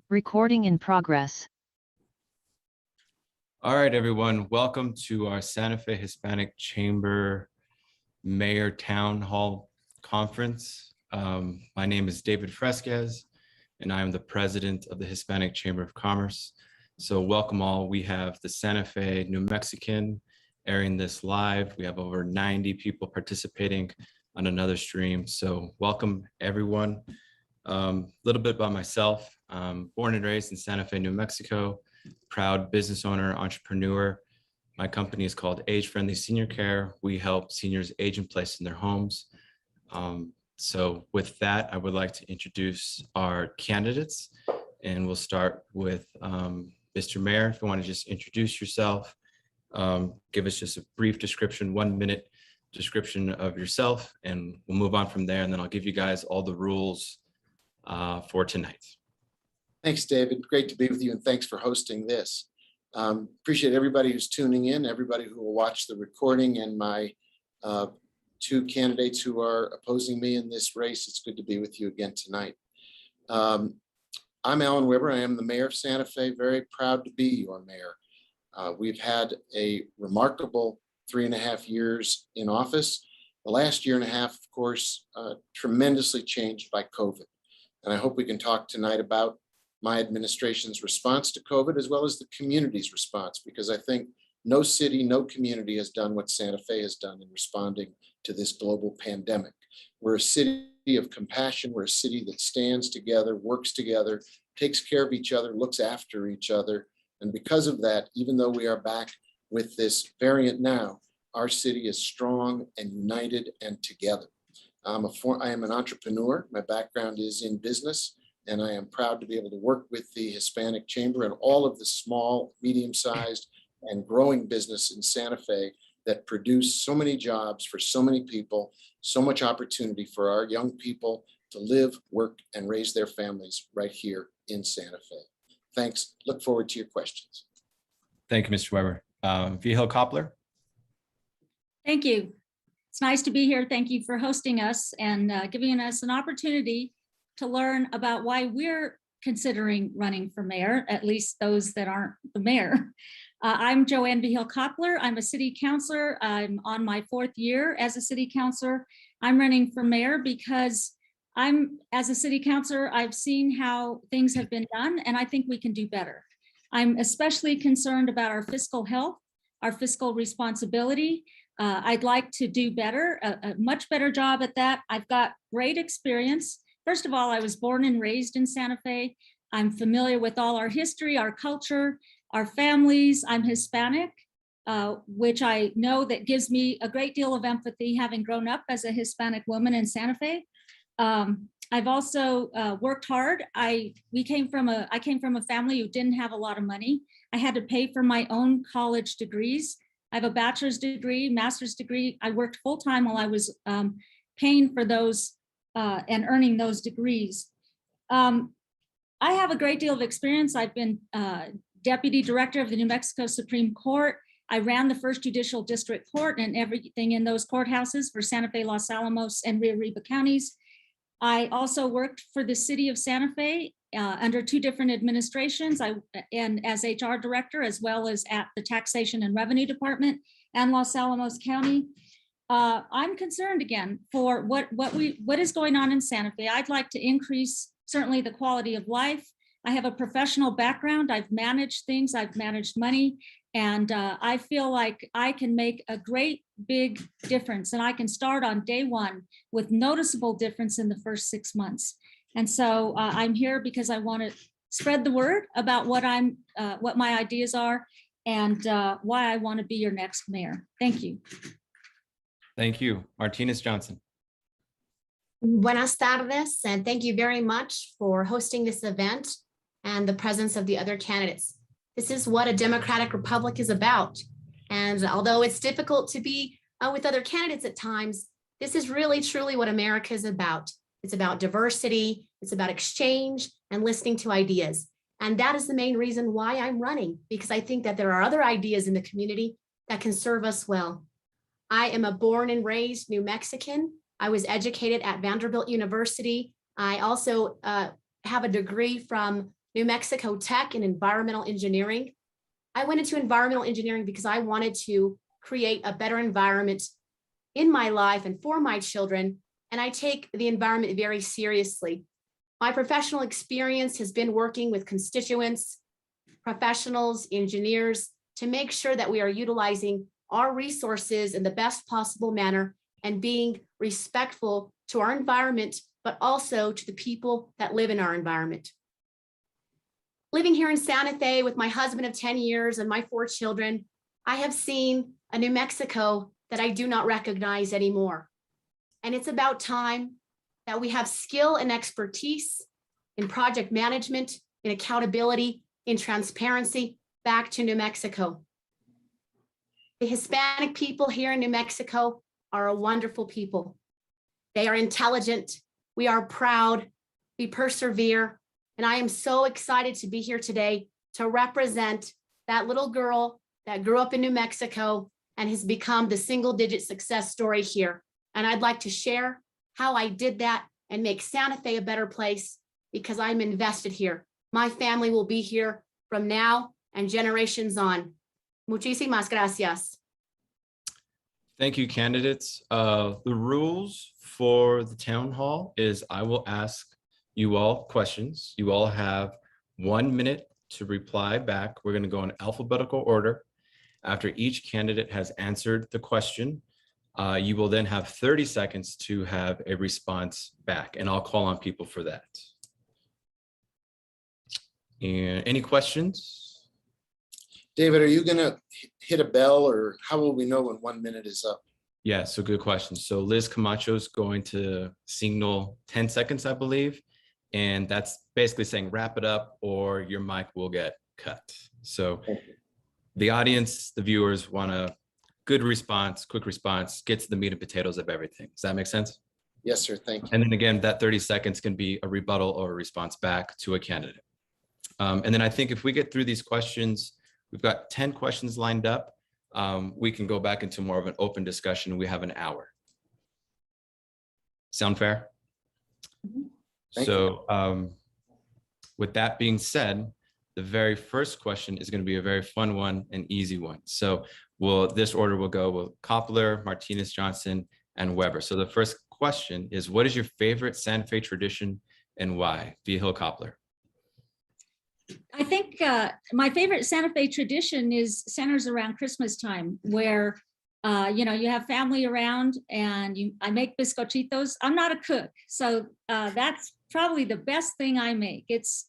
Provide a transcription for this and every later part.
Recording in progress. All right, everyone. Welcome to our Santa Fe Hispanic Chamber Mayor Town Hall Conference. My name is David Fresquez, and I am the president of the Hispanic Chamber of Commerce. So welcome all. We have the Santa Fe New Mexican airing this live. We have over 90 people participating on another stream. So welcome, everyone. A little bit about myself. Born and raised in Santa Fe, New Mexico, proud business owner, entrepreneur. My company is called Age Friendly Senior Care. We help seniors age in place in their homes. So with that, I would like to introduce our candidates, and we'll start with Mr. Mayor. If you want to just introduce yourself, give us just a brief description, 1 minute description of yourself, and we'll move on from there. And then I'll give you guys all the rules for tonight. Thanks, David. Great to be with you, and thanks for hosting this. Appreciate everybody who's tuning in, everybody who will watch the recording, and my two candidates who are opposing me in this race. It's good to be with you again tonight. I'm Alan Weber. I am the mayor of Santa Fe. Very proud to be your mayor. We've had a remarkable 3.5 years in office. The last year and a half, of course, tremendously changed by COVID. And I hope we can talk tonight about my administration's response to COVID, as well as the community's response, because I think no city, no community has done what Santa Fe has done in responding to this global pandemic. We're a city of compassion. We're a city that stands together, works together, takes care of each other, looks after each other. And because of that, even though we are back with this variant now, our city is strong and united and together. I am an entrepreneur. My background is in business, and I am proud to be able to work with the Hispanic Chamber and all of the small, medium-sized, and growing business in Santa Fe that produce so many jobs for so many people, so much opportunity for our young people to live, work, and raise their families right here in Santa Fe. Thanks. Look forward to your questions. Thank you, Mr. Weber. Vihil Koppler. Thank you. It's nice to be here. Thank you for hosting us and giving us an opportunity to learn about why we're considering running for mayor, at least those that aren't the mayor. I'm Joanne Vihil Koppler. I'm a city councilor. I'm on my 4th year as a city councilor. I'm running for mayor because as a city councilor, I've seen how things have been done, and I think we can do better. I'm especially concerned about our fiscal health, our fiscal responsibility. I'd like to do better, a much better job at that. I've got great experience. First of all, I was born and raised in Santa Fe. I'm familiar with all our history, our culture, our families. I'm Hispanic, which I know that gives me a great deal of empathy, having grown up as a Hispanic woman in Santa Fe. I've also worked hard. I came from a family who didn't have a lot of money. I had to pay for my own college degrees. I have a bachelor's degree, master's degree. I worked full-time while I was paying for those and earning those degrees. I have a great deal of experience. I've been deputy director of the New Mexico Supreme Court. I ran the first judicial district court and everything in those courthouses for Santa Fe, Los Alamos, and Rio Arriba counties. I also worked for the city of Santa Fe under 2 different administrations, and as HR director, as well as at the Taxation and Revenue Department and Los Alamos County. I'm concerned again for what is going on in Santa Fe. I'd like to increase certainly the quality of life. I have a professional background. I've managed things, I've managed money, and I feel like I can make a great big difference, and I can start on day 1 with noticeable difference in the first 6 months. And so I'm here because I want to spread the word about what my ideas are and why I want to be your next mayor. Thank you. Thank you. Martinez Johnson. Buenas tardes, and thank you very much for hosting this event and the presence of the other candidates. This is what a democratic republic is about. And although it's difficult to be with other candidates at times, this is really truly what America is about. It's about diversity, it's about exchange and listening to ideas. And that is the main reason why I'm running, because I think that there are other ideas in the community that can serve us well. I am a born and raised New Mexican. I was educated at Vanderbilt University. I also have a degree from New Mexico Tech in environmental engineering. I went into environmental engineering because I wanted to create a better environment in my life and for my children, and I take the environment very seriously. My professional experience has been working with constituents, professionals, engineers, to make sure that we are utilizing our resources in the best possible manner and being respectful to our environment, but also to the people that live in our environment. Living here in Santa Fe with my husband of 10 years and my 4 children, I have seen a New Mexico that I do not recognize anymore. And it's about time that we have skill and expertise in project management, in accountability, in transparency back to New Mexico. The Hispanic people here in New Mexico are a wonderful people. They are intelligent. We are proud. We persevere. And I am so excited to be here today to represent that little girl that grew up in New Mexico and has become the single-digit success story here. And I'd like to share how I did that and make Santa Fe a better place because I'm invested here. My family will be here from now and generations on. Muchísimas gracias. Thank you, candidates. The rules for the town hall is I will ask you all questions. You all have 1 minute to reply back. We're going to go in alphabetical order. After each candidate has answered the question, you will then have 30 seconds to have a response back, and I'll call on people for that. And any questions? David, are you going to hit a bell, or how will we know when 1 minute is up? Yeah, so good question. So Liz Camacho is going to signal 10 seconds, I believe. And that's basically saying wrap it up or your mic will get cut. So the audience, the viewers want a good response, quick response, get to the meat and potatoes of everything. Does that make sense? Yes, sir. Thank you. And then again, that 30 seconds can be a rebuttal or a response back to a candidate. And then I think if we get through these questions, we've got 10 questions lined up. We can go back into more of an open discussion. We have an hour. Sound fair? Thank So with that being said, the very first question is going to be a very fun one, an easy one. So this order will go with Koppler, Martinez, Johnson, and Weber. So the first question is, what is your favorite Santa Fe tradition and why? Via Hill Koppler. I think my favorite Santa Fe tradition centers around Christmas time, where you have family around and I make bizcochitos. I'm not a cook, so that's probably the best thing I make. It's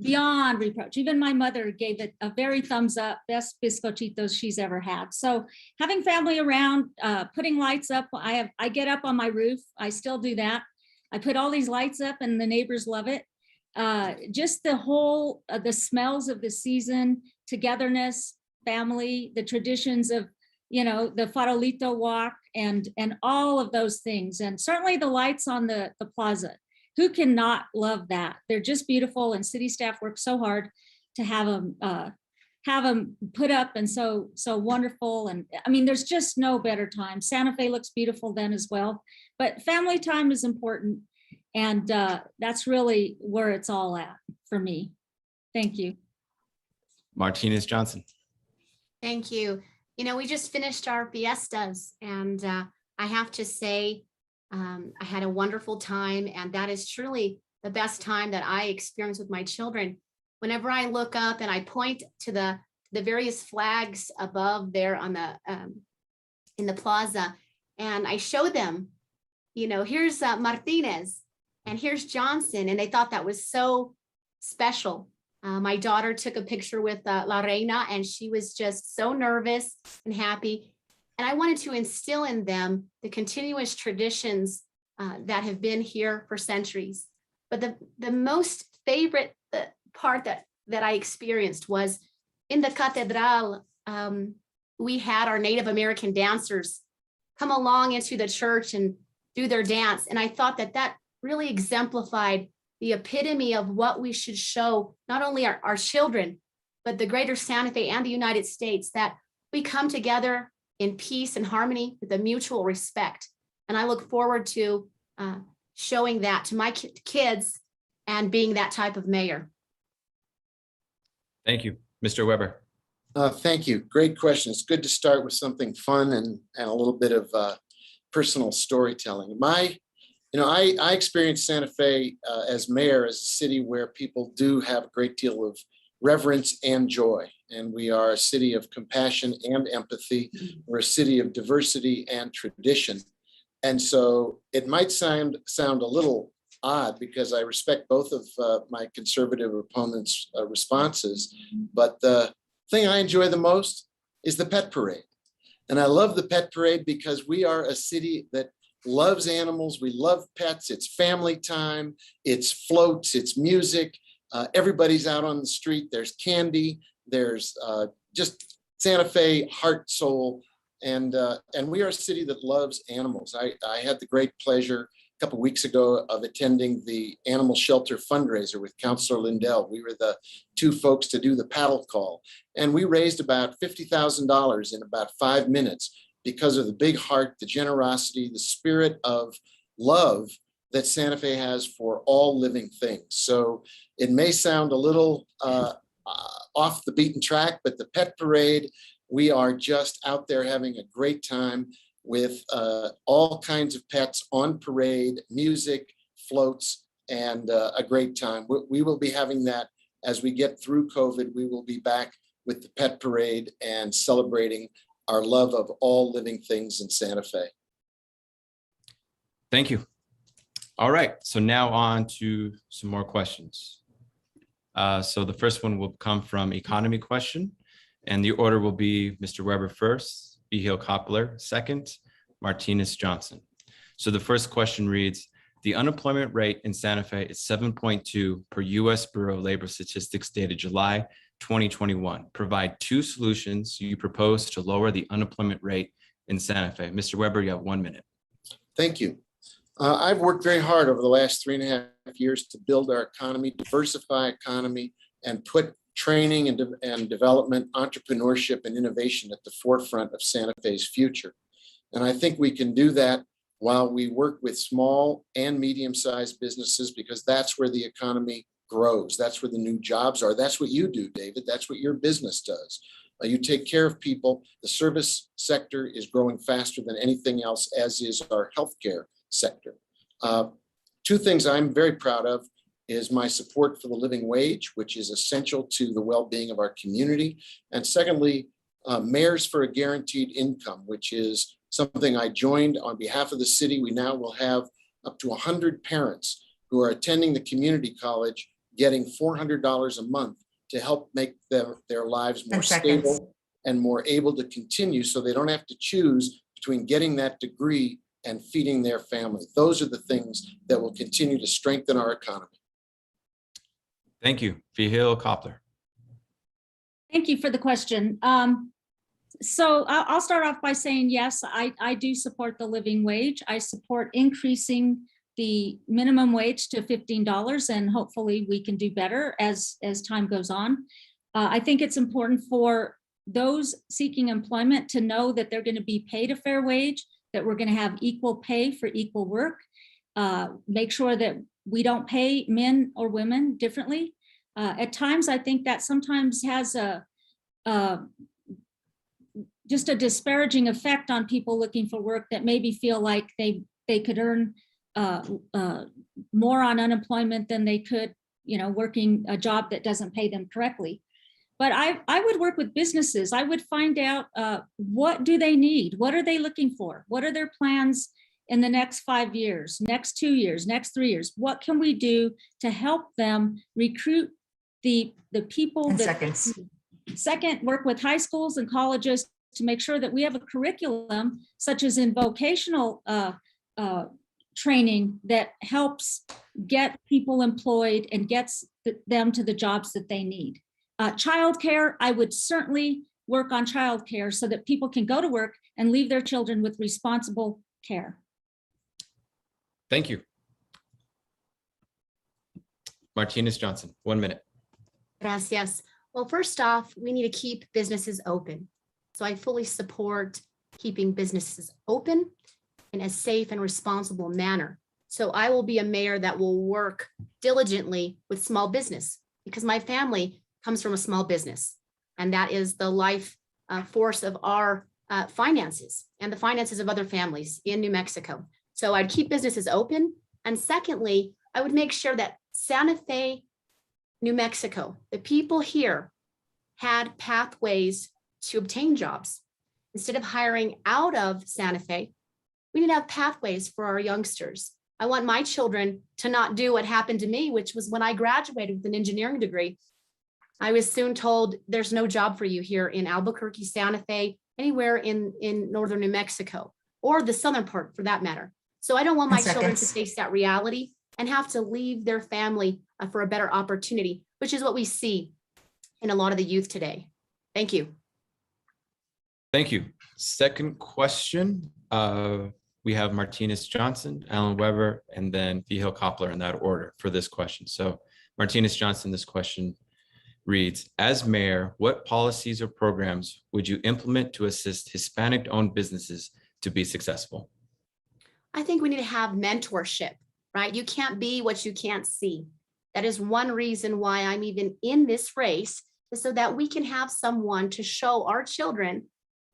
beyond reproach. Even my mother gave it a very thumbs up, best bizcochitos she's ever had. So having family around, putting lights up, I get up on my roof. I still do that. I put all these lights up and the neighbors love it. Just the whole, the smells of the season, togetherness, family, the traditions of, the farolito walk and all of those things. And certainly the lights on the plaza. Who cannot love that? They're just beautiful, and city staff work so hard to have them put up and so wonderful. And I mean, there's just no better time. Santa Fe looks beautiful then as well, but family time is important. And that's really where it's all at for me. Thank you. Martinez Johnson. Thank you. We just finished our fiestas, and I have to say, I had a wonderful time, and that is truly the best time that I experience with my children. Whenever I look up and I point to the various flags above there on the in the plaza, and I show them, here's Martinez and here's Johnson, and they thought that was so special. My daughter took a picture with La Reina, and she was just so nervous and happy. And I wanted to instill in them the continuous traditions that have been here for centuries. But the most favorite part that I experienced was in the cathedral. We had our Native American dancers come along into the church and do their dance. And I thought that really exemplified the epitome of what we should show, not only our children, but the greater Santa Fe and the United States, that we come together in peace and harmony with a mutual respect. And I look forward to showing that to my kids and being that type of mayor. Thank you. Mr. Weber. Thank you. Great question. It's good to start with something fun and a little bit of personal storytelling. I experienced Santa Fe as mayor as a city where people do have a great deal of reverence and joy. And we are a city of compassion and empathy. We're a city of diversity and tradition. And so it might sound a little odd because I respect both of my conservative opponents' responses, but the thing I enjoy the most is the pet parade. And I love the pet parade because we are a city that loves animals. We love pets. It's family time. It's floats. It's music. Everybody's out on the street. There's candy. There's just Santa Fe heart, soul. And we are a city that loves animals. I had the great pleasure a couple of weeks ago of attending the animal shelter fundraiser with Councilor Lindell. We were the two folks to do the paddle call, and we raised about $50,000 in about 5 minutes because of the big heart, the generosity, the spirit of love that Santa Fe has for all living things. So it may sound a little off the beaten track, but the pet parade, we are just out there having a great time with all kinds of pets on parade, music, floats, and a great time. We will be having that as we get through COVID. We will be back with the pet parade and celebrating our love of all living things in Santa Fe. Thank you. All right, so now on to some more questions. So the first one will come from economy question, and the order will be Mr. Weber first, Vigil Koppler second, Martinez Johnson. So the first question reads, the unemployment rate in Santa Fe is 7.2 per US Bureau of Labor Statistics dated July 2021. Provide 2 solutions you propose to lower the unemployment rate in Santa Fe. Mr. Weber, you have 1 minute. Thank you. I've worked very hard over the last 3.5 years to build our economy, diversify economy, and put training and development, entrepreneurship, and innovation at the forefront of Santa Fe's future. And I think we can do that while we work with small and medium-sized businesses, because that's where the economy grows. That's where the new jobs are. That's what you do, David. That's what your business does. You take care of people. The service sector is growing faster than anything else, as is our healthcare sector. 2 things I'm very proud of is my support for the living wage, which is essential to the well-being of our community. And secondly, Mayors for a Guaranteed Income, which is something I joined on behalf of the city. We now will have up to 100 parents who are attending the community college getting $400 a month to help make their lives more stable and more able to continue, so they don't have to choose between getting that degree and feeding their family. Those are the things that will continue to strengthen our economy. Thank you. Vigil Koppler. Thank you for the question. So I'll start off by saying, yes, I do support the living wage. I support increasing the minimum wage to $15, and hopefully we can do better as time goes on. I think it's important for those seeking employment to know that they're going to be paid a fair wage, that we're going to have equal pay for equal work. Make sure that we don't pay men or women differently. At times, I think that sometimes has just a disparaging effect on people looking for work that maybe feel like they could earn more on unemployment than they could, working a job that doesn't pay them correctly. But I would work with businesses. I would find out what do they need? What are they looking for? What are their plans in the next 5 years, next 2 years, next 3 years? What can we do to help them recruit the people? Second, work with high schools and colleges to make sure that we have a curriculum, such as in vocational training, that helps get people employed and gets them to the jobs that they need. Childcare, I would certainly work on childcare so that people can go to work and leave their children with responsible care. Thank you. Martinez Johnson, 1 minute. Gracias. Well, first off, we need to keep businesses open. So I fully support keeping businesses open in a safe and responsible manner. So I will be a mayor that will work diligently with small business, because my family comes from a small business. And that is the life force of our finances and the finances of other families in New Mexico. So I'd keep businesses open. And secondly, I would make sure that Santa Fe, New Mexico, the people here had pathways to obtain jobs. Instead of hiring out of Santa Fe, we need to have pathways for our youngsters. I want my children to not do what happened to me, which was when I graduated with an engineering degree. I was soon told there's no job for you here in Albuquerque, Santa Fe, anywhere in northern New Mexico, or the southern part for that matter. So I don't want my children to face that reality and have to leave their family for a better opportunity, which is what we see in a lot of the youth today. Thank you. Thank you. Second question. We have Martinez Johnson, Alan Weber, and then Vigil Koppler in that order for this question. So Martinez Johnson, this question reads, as mayor, what policies or programs would you implement to assist Hispanic-owned businesses to be successful? I think we need to have mentorship, right? You can't be what you can't see. That is one reason why I'm even in this race, is so that we can have someone to show our children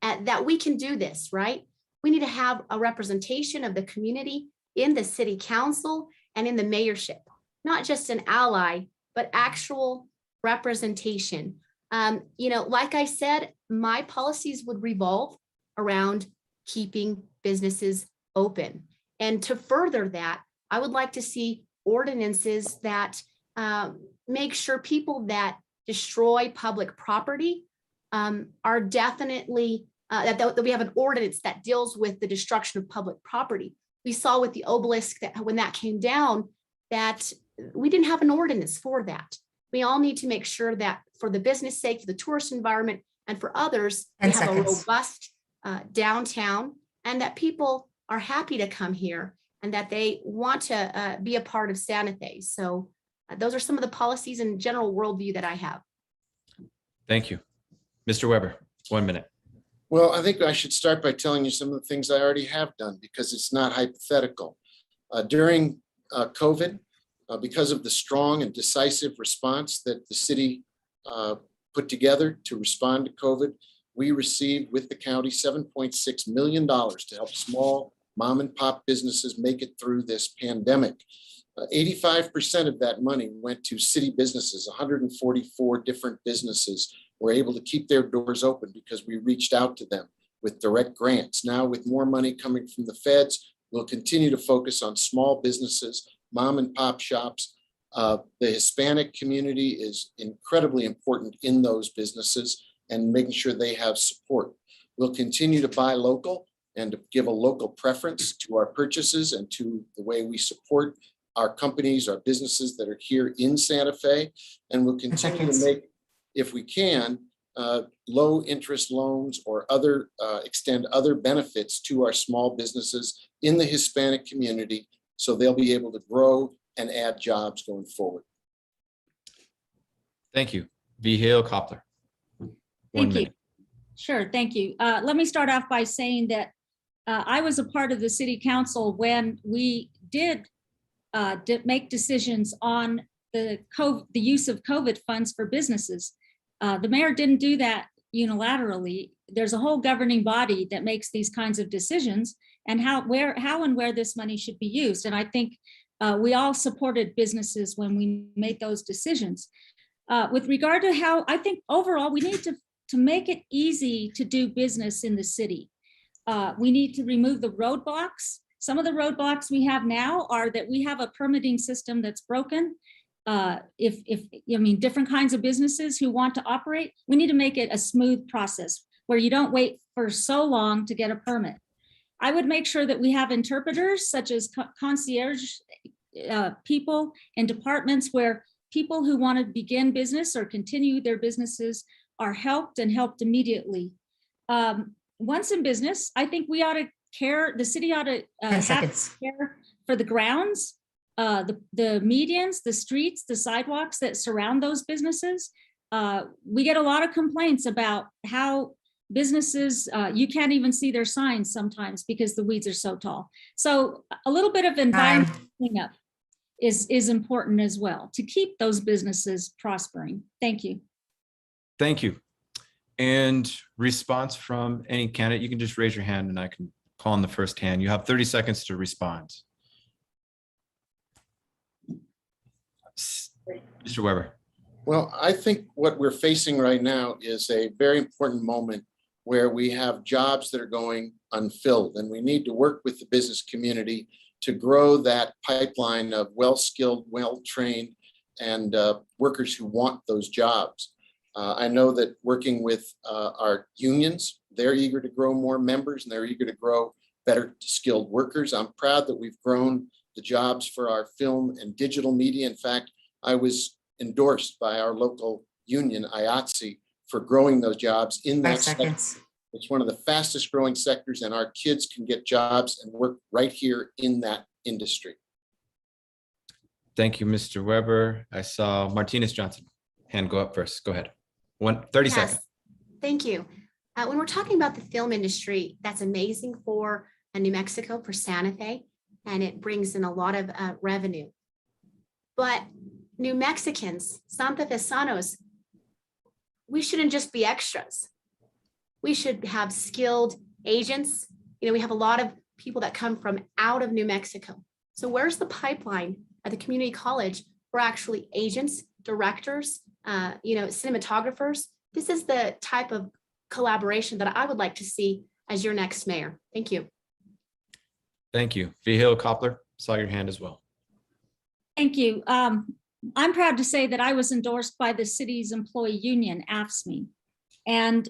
that we can do this, right? We need to have a representation of the community in the city council and in the mayorship, not just an ally, but actual representation. Like I said, my policies would revolve around keeping businesses open. And to further that, I would like to see ordinances that make sure people that destroy public property are definitely, that we have an ordinance that deals with the destruction of public property. We saw with the obelisk that when that came down, that we didn't have an ordinance for that. We all need to make sure that for the business sake, for the tourist environment, and for others, we have a robust downtown, and that people are happy to come here and that they want to be a part of Santa Fe. So those are some of the policies and general worldview that I have. Thank you. Mr. Weber, 1 minute. Well, I think I should start by telling you some of the things I already have done, because it's not hypothetical. During COVID, because of the strong and decisive response that the city put together to respond to COVID, we received with the county $7.6 million to help small mom and pop businesses make it through this pandemic. 85% of that money went to city businesses. 144 different businesses were able to keep their doors open because we reached out to them with direct grants. Now, with more money coming from the feds, we'll continue to focus on small businesses, mom and pop shops. The Hispanic community is incredibly important in those businesses and making sure they have support. We'll continue to buy local and to give a local preference to our purchases and to the way we support our companies, our businesses that are here in Santa Fe. And we'll continue to make, if we can, low interest loans or other extend other benefits to our small businesses in the Hispanic community, so they'll be able to grow and add jobs going forward. Thank you. Vigil Koppler. Thank you. Sure, thank you. Let me start off by saying that I was a part of the city council when we did make decisions on the use of COVID funds for businesses. The mayor didn't do that unilaterally. There's a whole governing body that makes these kinds of decisions and how and where this money should be used. And I think we all supported businesses when we made those decisions. With regard to how, I think overall we need to make it easy to do business in the city. We need to remove the roadblocks. Some of the roadblocks we have now are that we have a permitting system that's broken. Different kinds of businesses who want to operate, we need to make it a smooth process where you don't wait for so long to get a permit. I would make sure that we have interpreters such as concierge people in departments where people who want to begin business or continue their businesses are helped and helped immediately. Once in business, I think we ought to care, the city ought to have care for the grounds, the medians, the streets, the sidewalks that surround those businesses. We get a lot of complaints about how businesses, you can't even see their signs sometimes because the weeds are so tall. So a little bit of environmental cleanup is important as well to keep those businesses prospering. Thank you. Thank you. And response from any candidate, you can just raise your hand and I can call on the first hand. You have 30 seconds to respond. Mr. Weber. Well, I think what we're facing right now is a very important moment where we have jobs that are going unfilled, and we need to work with the business community to grow that pipeline of well-skilled, well-trained, and workers who want those jobs. I know that working with our unions, they're eager to grow more members and they're eager to grow better skilled workers. I'm proud that we've grown the jobs for our film and digital media. In fact, I was endorsed by our local union, IATSE, for growing those jobs in that sector. It's one of the fastest growing sectors, and our kids can get jobs and work right here in that industry. Thank you, Mr. Weber. I saw Martinez Johnson hand go up first. Go ahead. 30 seconds. Thank you. When we're talking about the film industry, that's amazing for New Mexico, for Santa Fe, and it brings in a lot of revenue. But New Mexicans, Santa Fesanos, we shouldn't just be extras. We should have skilled agents. You know, we have a lot of people that come from out of New Mexico. So where's the pipeline at the community college for actually agents, directors, cinematographers? This is the type of collaboration that I would like to see as your next mayor. Thank you. Thank you. Vigil Koppler, saw your hand as well. Thank you. I'm proud to say that I was endorsed by the city's employee union, AFSCME. And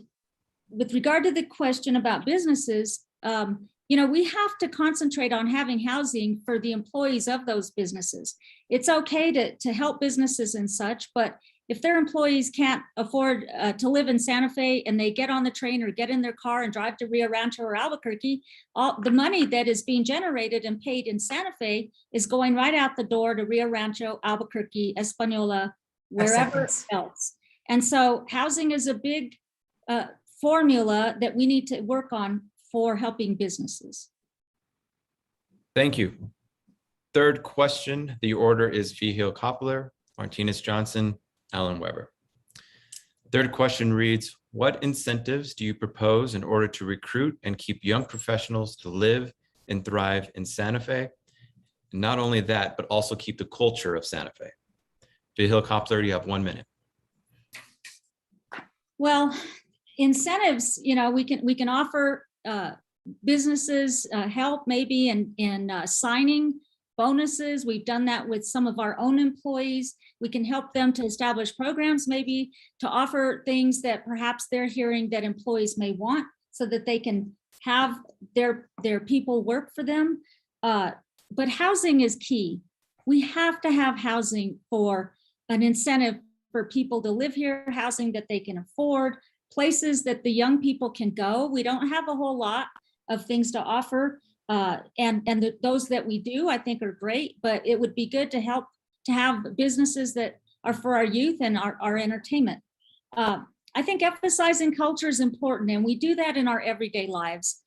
with regard to the question about businesses, we have to concentrate on having housing for the employees of those businesses. It's okay to help businesses and such, but if their employees can't afford to live in Santa Fe and they get on the train or get in their car and drive to Rio Rancho or Albuquerque, all the money that is being generated and paid in Santa Fe is going right out the door to Rio Rancho, Albuquerque, Espanola, wherever else. And so housing is a big formula that we need to work on for helping businesses. Thank you. Third question, the order is Vigil Koppler, Martinez Johnson, Alan Weber. Third question reads, what incentives do you propose in order to recruit and keep young professionals to live and thrive in Santa Fe? And not only that, but also keep the culture of Santa Fe. Vigil Koppler, you have 1 minute. Well, incentives, we can offer businesses help maybe in signing bonuses. We've done that with some of our own employees. We can help them to establish programs, maybe to offer things that perhaps they're hearing that employees may want so that they can have their people work for them. But housing is key. We have to have housing for an incentive for people to live here, housing that they can afford, places that the young people can go. We don't have a whole lot of things to offer. Those that we do, I think, are great, but it would be good to help to have businesses that are for our youth and our entertainment. I think emphasizing culture is important, and we do that in our everyday lives.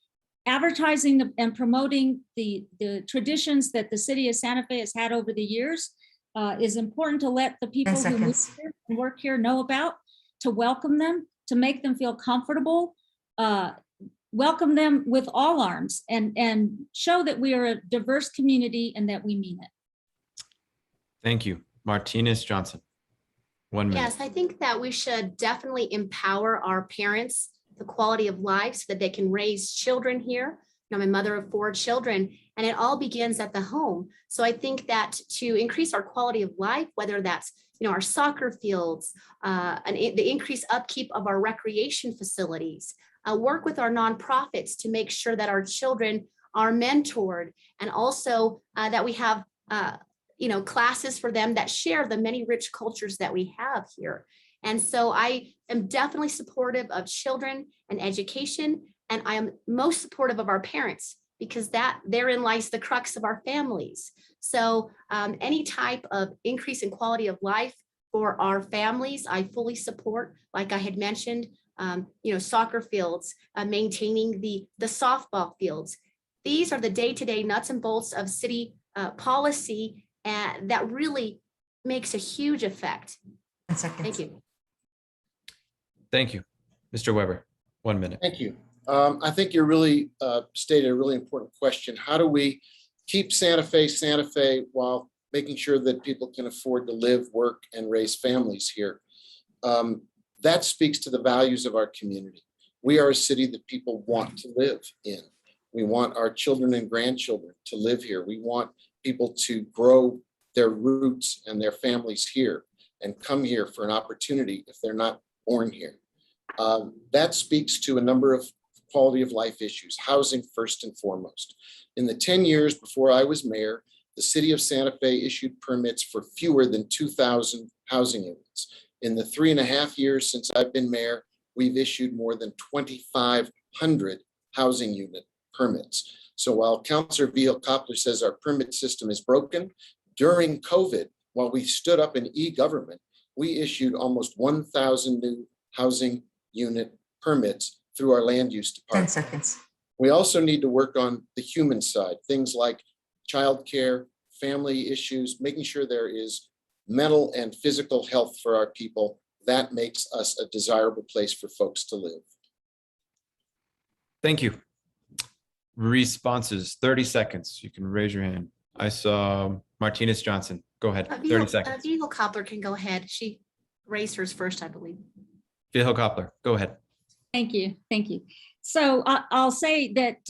Advertising and promoting the traditions that the city of Santa Fe has had over the years is important to let the people who move here and work here know about, to welcome them, to make them feel comfortable, welcome them with all arms, and show that we are a diverse community and that we mean it. Thank you. Martinez Johnson, 1 minute. Yes, I think that we should definitely empower our parents, the quality of life, so that they can raise children here. I'm a mother of 4 children, and it all begins at the home. So I think that to increase our quality of life, whether that's our soccer fields, the increased upkeep of our recreation facilities, work with our nonprofits to make sure that our children are mentored, and also that we have classes for them that share the many rich cultures that we have here. And so I am definitely supportive of children and education, and I am most supportive of our parents, because therein lies the crux of our families. So any type of increase in quality of life for our families, I fully support. Like I had mentioned, soccer fields, maintaining the softball fields. These are the day-to-day nuts and bolts of city policy that really makes a huge effect. Thank you. Thank you. Mr. Weber, 1 minute. Thank you. I think you really stated a really important question. How do we keep Santa Fe while making sure that people can afford to live, work, and raise families here? That speaks to the values of our community. We are a city that people want to live in. We want our children and grandchildren to live here. We want people to grow their roots and their families here and come here for an opportunity if they're not born here. That speaks to a number of quality of life issues, housing first and foremost. In the 10 years before I was mayor, the city of Santa Fe issued permits for fewer than 2,000 housing units. In the 3.5 years since I've been mayor, we've issued more than 2,500 housing unit permits. So while Councilor Vihil-Coppler says our permit system is broken, during COVID, while we stood up in e-government, we issued almost 1,000 new housing unit permits through our land use 10 department. seconds. We also need to work on the human side, things like childcare, family issues, making sure there is mental and physical health for our people. That makes us a desirable place for folks to live. Thank you. Responses, 30 seconds. You can raise your hand. I saw Martinez Johnson. Go ahead, 30 seconds. Vihil-Coppler can go ahead. She raised hers first, I believe. Vihil-Coppler, go ahead. Thank you. Thank you. So I'll say that,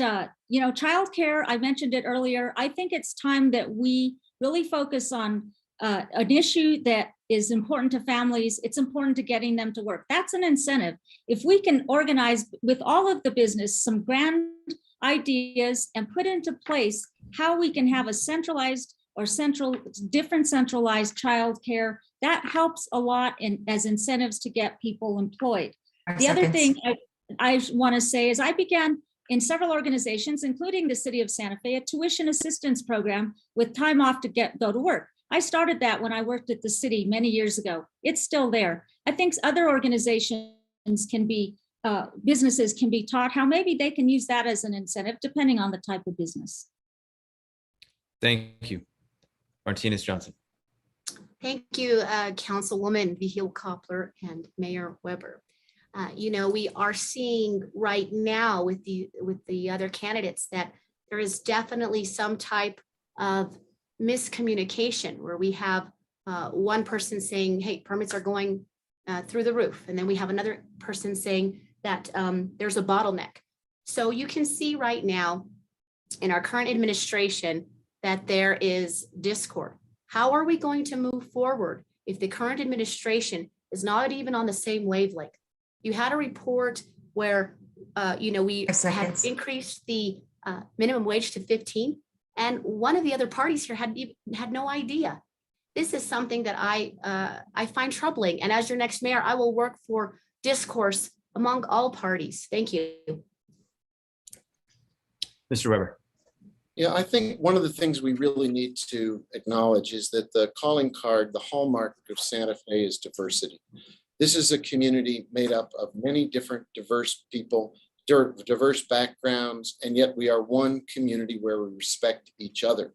childcare, I mentioned it earlier. I think it's time that we really focus on an issue that is important to families. It's important to getting them to work. That's an incentive. If we can organize with all of the business some grand ideas and put into place how we can have a centralized or different centralized childcare, that helps a lot as incentives to get people employed. 5 The other seconds. thing I want to say is I began in several organizations, including the city of Santa Fe, a tuition assistance program with time off to go to work. I started that when I worked at the city many years ago. It's still there. I think other organizations can be, businesses can be taught how maybe they can use that as an incentive depending on the type of business. Thank you. Martinez Johnson. Thank you, Councilwoman Vihil-Coppler and Mayor Weber. We are seeing right now with the other candidates that there is definitely some type of miscommunication where we have one person saying, hey, permits are going through the roof. And then we have another person saying that there's a bottleneck. So you can see right now in our current administration that there is discord. How are we going to move forward if the current administration is not even on the same wavelength? You had a report where, we 5 seconds. had increased the minimum wage to 15, and one of the other parties here had no idea. This is something that I find troubling. And as your next mayor, I will work for discourse among all parties. Thank you. Mr. Weber. Yeah, I think one of the things we really need to acknowledge is that the calling card, the hallmark of Santa Fe is diversity. This is a community made up of many different diverse people, diverse backgrounds, and yet we are one community where we respect each other.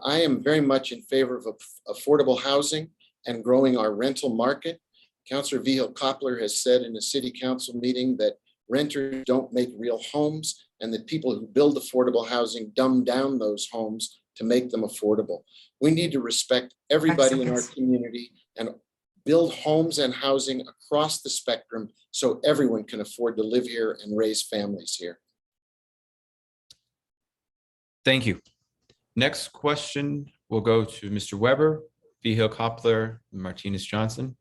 I am very much in favor of affordable housing and growing our rental market. Councilor Vihil-Coppler has said in a city council meeting that renters don't make real homes and that people who build affordable housing dumb down those homes to make them affordable. We need to respect everybody in our community and build homes and housing across the spectrum so everyone can afford to live here and raise families here. Thank you. Next question will go to Mr. Weber, Vihil-Coppler, Martinez Johnson.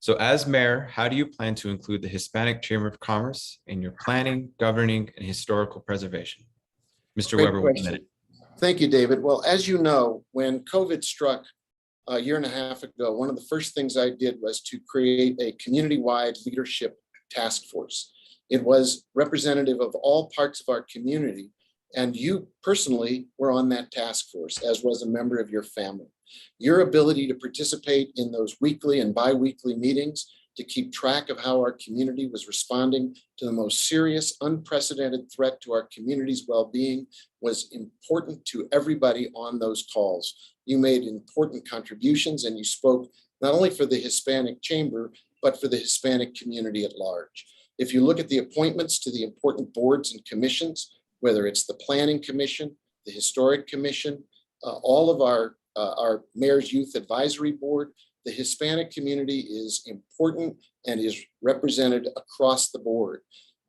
So as mayor, how do you plan to include the Hispanic Chamber of Commerce in your planning, governing, and historical preservation? Mr. Great Weber, 1 question. minute. Thank you, David. Well, as you know, when COVID struck a year and a half ago, one of the first things I did was to create a community-wide leadership task force. It was representative of all parts of our community, and you personally were on that task force, as was a member of your family. Your ability to participate in those weekly and bi-weekly meetings to keep track of how our community was responding to the most serious, unprecedented threat to our community's well-being was important to everybody on those calls. You made important contributions and you spoke not only for the Hispanic Chamber, but for the Hispanic community at large. If you look at the appointments to the important boards and commissions, whether it's the Planning Commission, the Historic Commission, all of our Mayor's Youth Advisory Board, the Hispanic community is important and is represented across the board.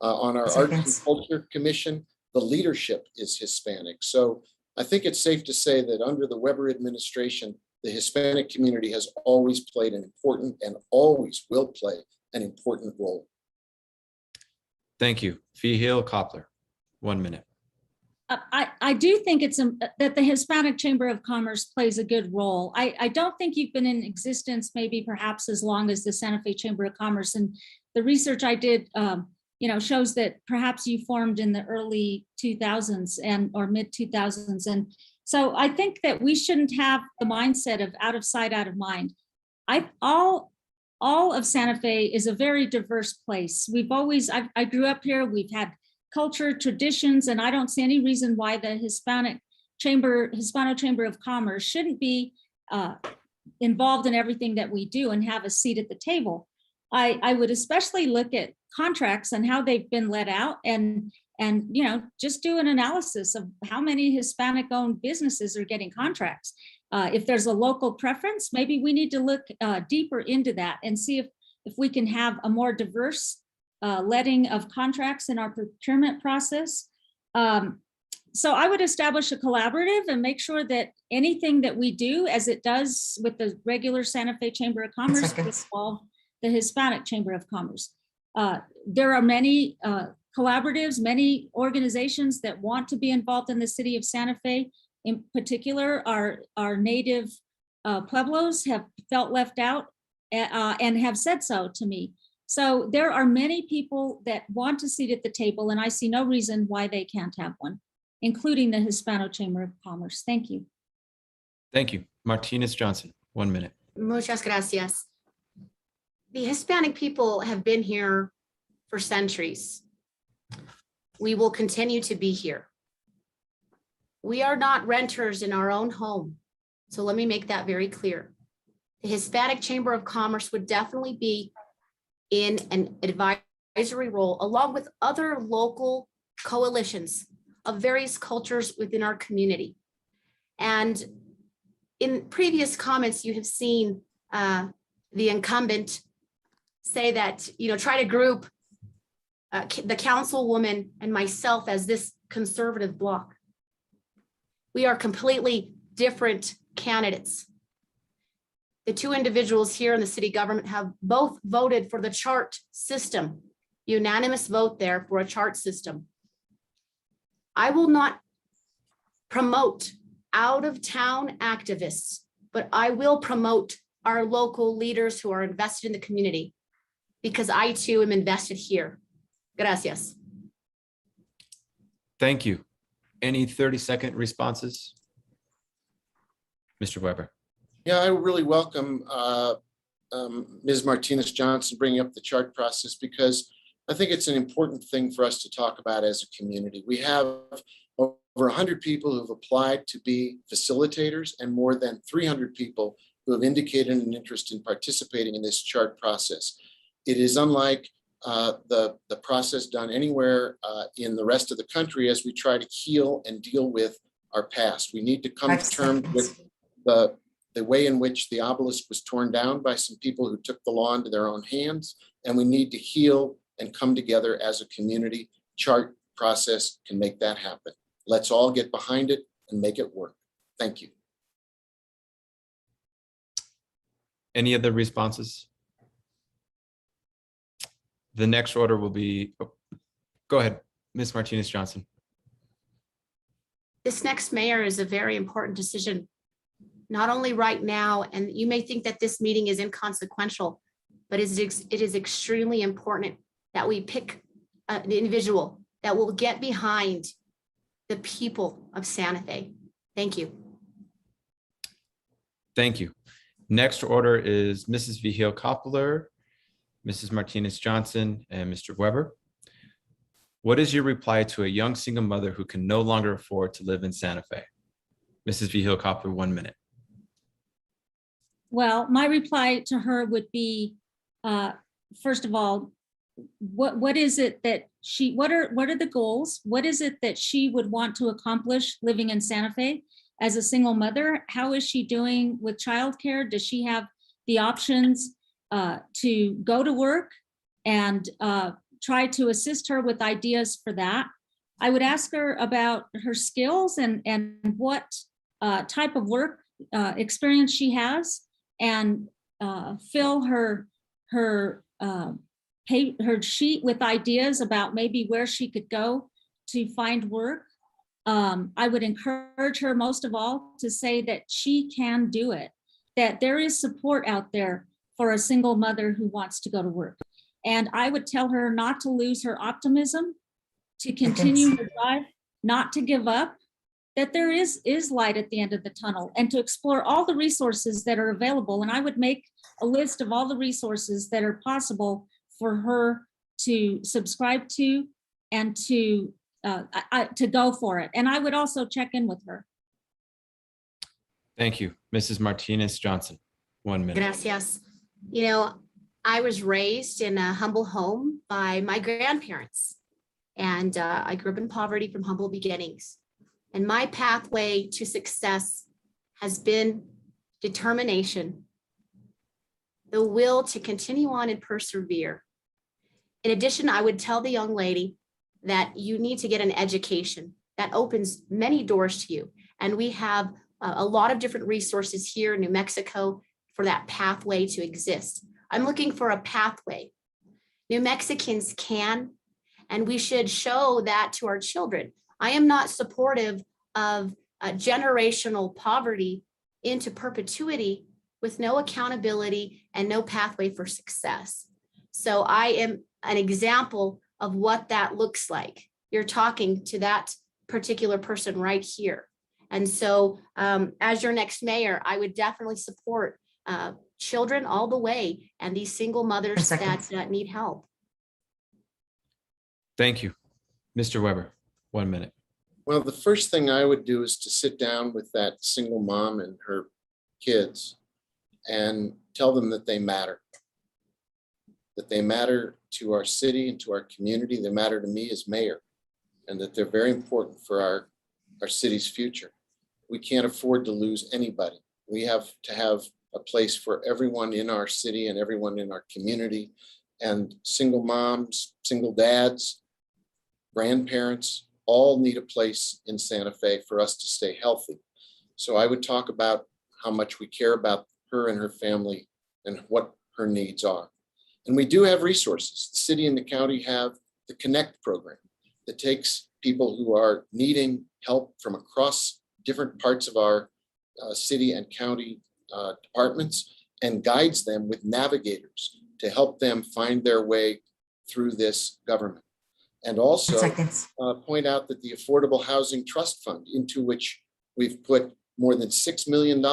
On our Arts and Culture Commission, the leadership is Hispanic. So I think it's safe to say that under the Weber administration, the Hispanic community has always played an important and always will play an important role. Thank you. Vigil Koppler, 1 minute. I do think it's that the Hispanic Chamber of Commerce plays a good role. I don't think you've been in existence maybe perhaps as long as the Santa Fe Chamber of Commerce. And the research I did shows that perhaps you formed in the early 2000s or mid 2000s. And so I think that we shouldn't have the mindset of out of sight, out of mind. All of Santa Fe is a very diverse place. I grew up here, we've had culture, traditions, and I don't see any reason why the Hispano Chamber of Commerce shouldn't be involved in everything that we do and have a seat at the table. I would especially look at contracts and how they've been let out and just do an analysis of how many Hispanic-owned businesses are getting contracts. If there's a local preference, maybe we need to look deeper into that and see if we can have a more diverse letting of contracts in our procurement process. So I would establish a collaborative and make sure that anything that we do, as it does with the regular Santa Fe Chamber of Commerce, will involve the Hispanic Chamber of Commerce. There are many collaboratives, many organizations that want to be involved in the city of Santa Fe. In particular, our native Pueblos have felt left out and have said so to me. So there are many people that want a seat at the table, and I see no reason why they can't have one, including the Hispano Chamber of Commerce. Thank you. Thank you. Martinez Johnson, 1 minute. Muchas gracias. The Hispanic people have been here for centuries. We will continue to be here. We are not renters in our own home. So let me make that very clear. The Hispanic Chamber of Commerce would definitely be in an advisory role along with other local coalitions of various cultures within our community. And in previous comments, you have seen the incumbent say that, try to group the councilwoman and myself as this conservative bloc. We are completely different candidates. The two individuals here in the city government have both voted for the chart system, unanimous vote there for a chart system. I will not promote out-of-town activists, but I will promote our local leaders who are invested in the community because I too am invested here. Gracias. Thank you. Any 30-second responses? Mr. Weber. Yeah, I really welcome Ms. Martinez Johnson bringing up the chart process because I think it's an important thing for us to talk about as a community. We have over 100 people who have applied to be facilitators and more than 300 people who have indicated an interest in participating in this chart process. It is unlike the process done anywhere in the rest of the country as we try to heal and deal with our past. We need to come to terms with the way in which the obelisk was torn down by some people who took the law into their own hands, and we need to heal and come together as a community. Chart process can make that happen. Let's all get behind it and make it work. Thank you. Any other responses? The next order will be, go ahead, Ms. Martinez Johnson. This next mayor is a very important decision, not only right now, and you may think that this meeting is inconsequential, but it is extremely important that we pick an individual that will get behind the people of Santa Fe. Thank you. Thank you. Next order is Mrs. Vigil Koppler, Mrs. Martinez Johnson, and Mr. Weber. What is your reply to a young single mother who can no longer afford to live in Santa Fe? Mrs. Vigil Koppler, 1 minute. Well, my reply to her would be first of all, what is it that what are the goals? What is it that she would want to accomplish living in Santa Fe as a single mother? How is she doing with childcare? Does she have the options to go to work, and try to assist her with ideas for that? I would ask her about her skills and what type of work experience she has, and fill her sheet with ideas about maybe where she could go to find work. I would encourage her most of all to say that she can do it, that there is support out there for a single mother who wants to go to work. And I would tell her not to lose her optimism, to continue her drive, not to give up, that there is light at the end of the tunnel, and to explore all the resources that are available. And I would make a list of all the resources that are possible for her to subscribe to and to go for it. And I would also check in with her. Thank you. Mrs. Martinez Johnson, 1 minute. Gracias. You know, I was raised in a humble home by my grandparents, and I grew up in poverty from humble beginnings. And my pathway to success has been determination, the will to continue on and persevere. In addition, I would tell the young lady that you need to get an education. That opens many doors to you. And we have a lot of different resources here in New Mexico for that pathway to exist. I'm looking for a pathway. New Mexicans can, and we should show that to our children. I am not supportive of generational poverty into perpetuity with no accountability and no pathway for success. So I am an example of what that looks like. You're talking to that particular person right here. And so as your next mayor, I would definitely support children all the way and these single mothers that need help. Thank you. Mr. Weber, 1 minute. Well, the first thing I would do is to sit down with that single mom and her kids and tell them that they matter to our city and to our community. They matter to me as mayor, and that they're very important for our city's future. We can't afford to lose anybody. We have to have a place for everyone in our city and everyone in our community. And single moms, single dads, grandparents, all need a place in Santa Fe for us to stay healthy. So I would talk about how much we care about her and her family and what her needs are. And we do have resources. The city and the county have the Connect program that takes people who are needing help from across different parts of our city and county departments and guides them with navigators to help them find their way through this government. And also point out that the Affordable Housing Trust Fund, into which we've put more than $6 million,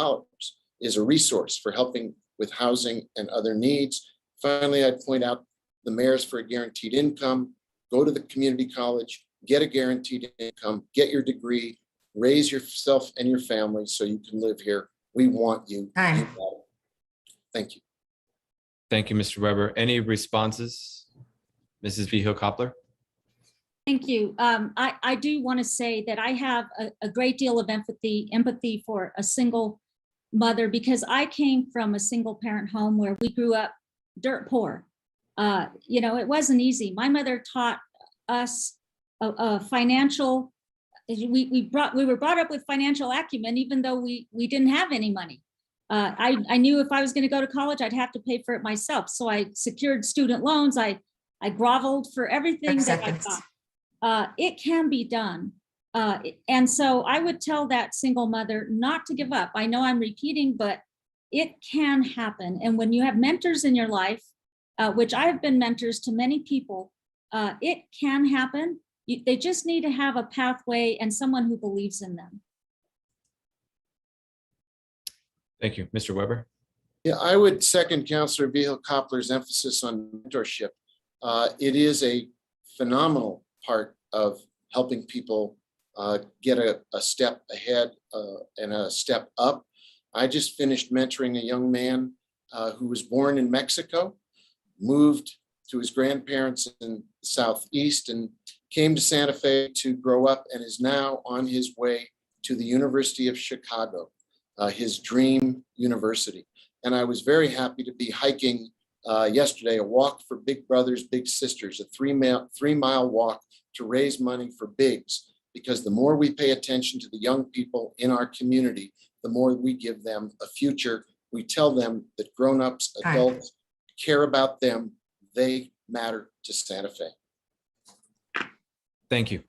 is a resource for helping with housing and other needs. Finally, I'd point out the Mayors for a Guaranteed Income. Go to the community college, get a guaranteed income, get your degree, raise yourself and your family so you can live here. We want you. Thank you. Thank you, Mr. Weber. Any responses? Mrs. Vigil-Koppler? Thank you. I do want to say that I have a great deal of empathy for a single mother, because I came from a single parent home where we grew up dirt poor. You know, it wasn't easy. My mother taught us financial. We were brought up with financial acumen, even though we didn't have any money. I knew if I was going to go to college, I'd have to pay for it myself. So I secured student loans. I groveled for everything that I got. It can be done. And so I would tell that single mother not to give up. I know I'm repeating, but it can happen. And when you have mentors in your life, which I have been mentors to many people, it can happen. They just need to have a pathway and someone who believes in them. Thank you. Mr. Weber? Yeah, I would second Councilor Vigil-Koppler's emphasis on mentorship. It is a phenomenal part of helping people get a step ahead and a step up. I just finished mentoring a young man who was born in Mexico, moved to his grandparents in the Southeast and came to Santa Fe to grow up and is now on his way to the University of Chicago, his dream university. And I was very happy to be hiking yesterday, a walk for Big Brothers, Big Sisters, a 3-mile walk to raise money for BIGS, because the more we pay attention to the young people in our community, the more we give them a future. We tell them that grown-ups, adults care about them. They matter to Santa Fe. Thank you.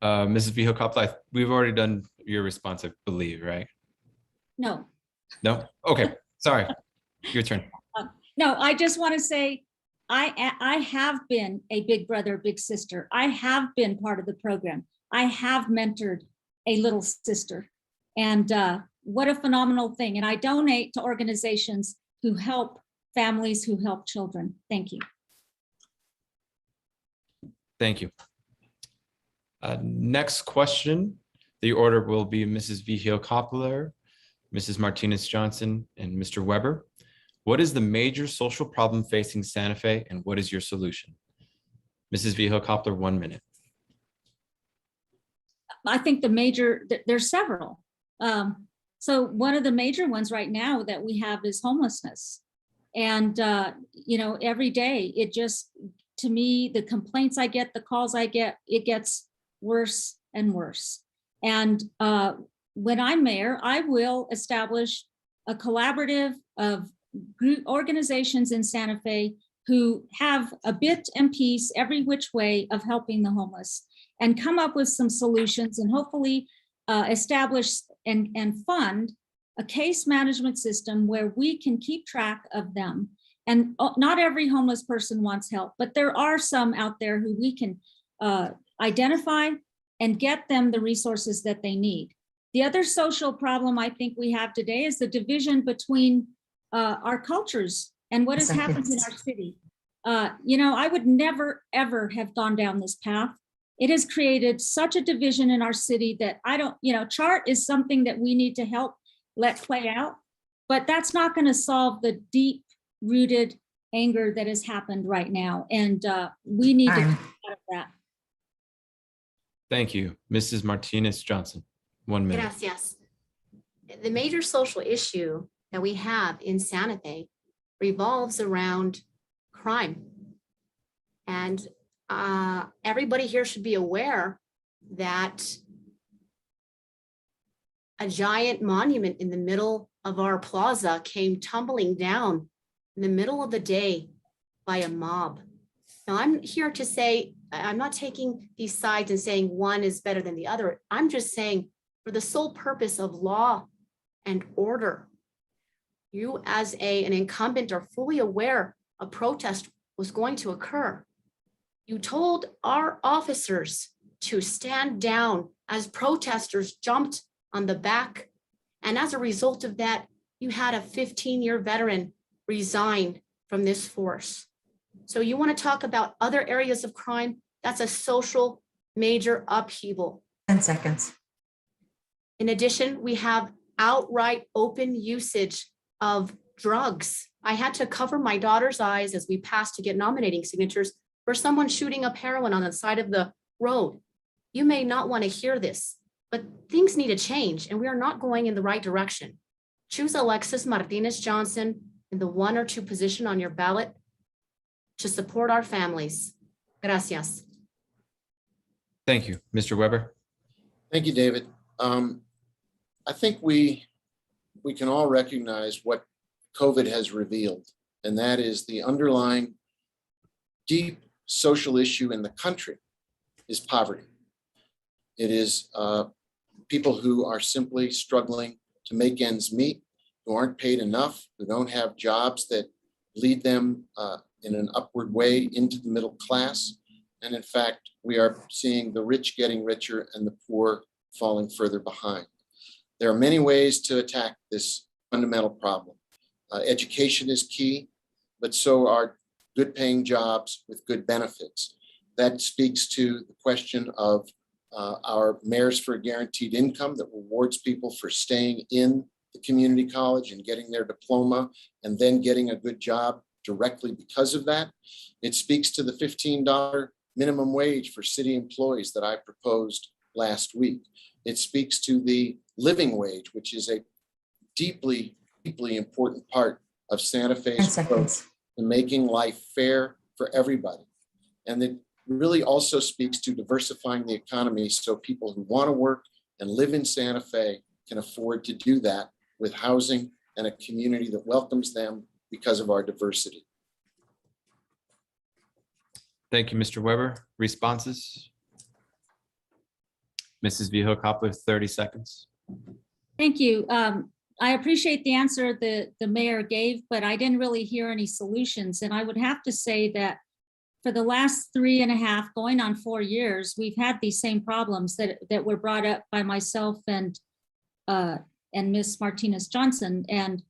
Mrs. Vihil-Coppler, we've already done your response, I believe, right? No. No? Okay, sorry. Your turn. No, I just want to say, I have been a big brother, big sister. I have been part of the program. I have mentored a little sister. And what a phenomenal thing. And I donate to organizations who help families, who help children. Thank you. Thank you. Next question. The order will be Mrs. Vihil-Coppler, Mrs. Martinez-Johnson, and Mr. Weber. What is the major social problem facing Santa Fe, and what is your solution? Mrs. Vihil-Coppler, 1 minute. I think there's several. So one of the major ones right now that we have is homelessness. And, every day to me, the complaints I get, the calls I get, it gets worse and worse. And when I'm mayor, I will establish a collaborative of organizations in Santa Fe who have a bit and piece every which way of helping the homeless, and come up with some solutions, and hopefully establish and fund a case management system where we can keep track of them. And not every homeless person wants help, but there are some out there who we can identify and get them the resources that they need. The other social problem I think we have today is the division between our cultures and what has happened in our city. I would never, ever have gone down this path. It has created such a division in our city that chart is something that we need to help let play out, but that's not going to solve the deep rooted anger that has happened right now. And we need to get out of that. Thank you. Mrs. Martinez-Johnson, 1 minute. Gracias. The major social issue that we have in Santa Fe revolves around crime. And everybody here should be aware that a giant monument in the middle of our plaza came tumbling down in the middle of the day by a mob. Now, I'm here to say, I'm not taking these sides and saying one is better than the other. I'm just saying, for the sole purpose of law and order, you as an incumbent are fully aware a protest was going to occur. You told our officers to stand down as protesters jumped on the back. And as a result of that, you had a 15-year veteran resign from this force. So you want to talk about other areas of crime? That's a social major upheaval. 10 seconds. In addition, we have outright open usage of drugs. I had to cover my daughter's eyes as we passed to get nominating signatures for someone shooting up heroin on the side of the road. You may not want to hear this, but things need to change, and we are not going in the right direction. Choose Alexis Martinez-Johnson in the 1 or 2 position on your ballot to support our families. Gracias. Thank you. Mr. Weber. Thank you, David. I think we can all recognize what COVID has revealed, and that is the underlying deep social issue in the country is poverty. It is people who are simply struggling to make ends meet, who aren't paid enough, who don't have jobs that lead them in an upward way into the middle class. And in fact, we are seeing the rich getting richer and the poor falling further behind. There are many ways to attack this fundamental problem. Education is key, but so are good paying jobs with good benefits. That speaks to the question of our Mayors for a Guaranteed Income that rewards people for staying in the community college and getting their diploma and then getting a good job directly because of that. It speaks to the $15 minimum wage for city employees that I proposed last week. It speaks to the living wage, which is a deeply, deeply important part of Santa Fe's approach to making life fair for everybody. And it really also speaks to diversifying the economy so people who want to work and live in Santa Fe can afford to do that with housing and a community that welcomes them because of our diversity. Thank you, Mr. Weber. Responses? Mrs. Vihil-Coppler, 30 seconds. Thank you. I appreciate the answer that the mayor gave, but I didn't really hear any solutions. And I would have to say that for the last 3.5, going on 4 years, we've had these same problems that were brought up by myself and Ms. Martinez Johnson. And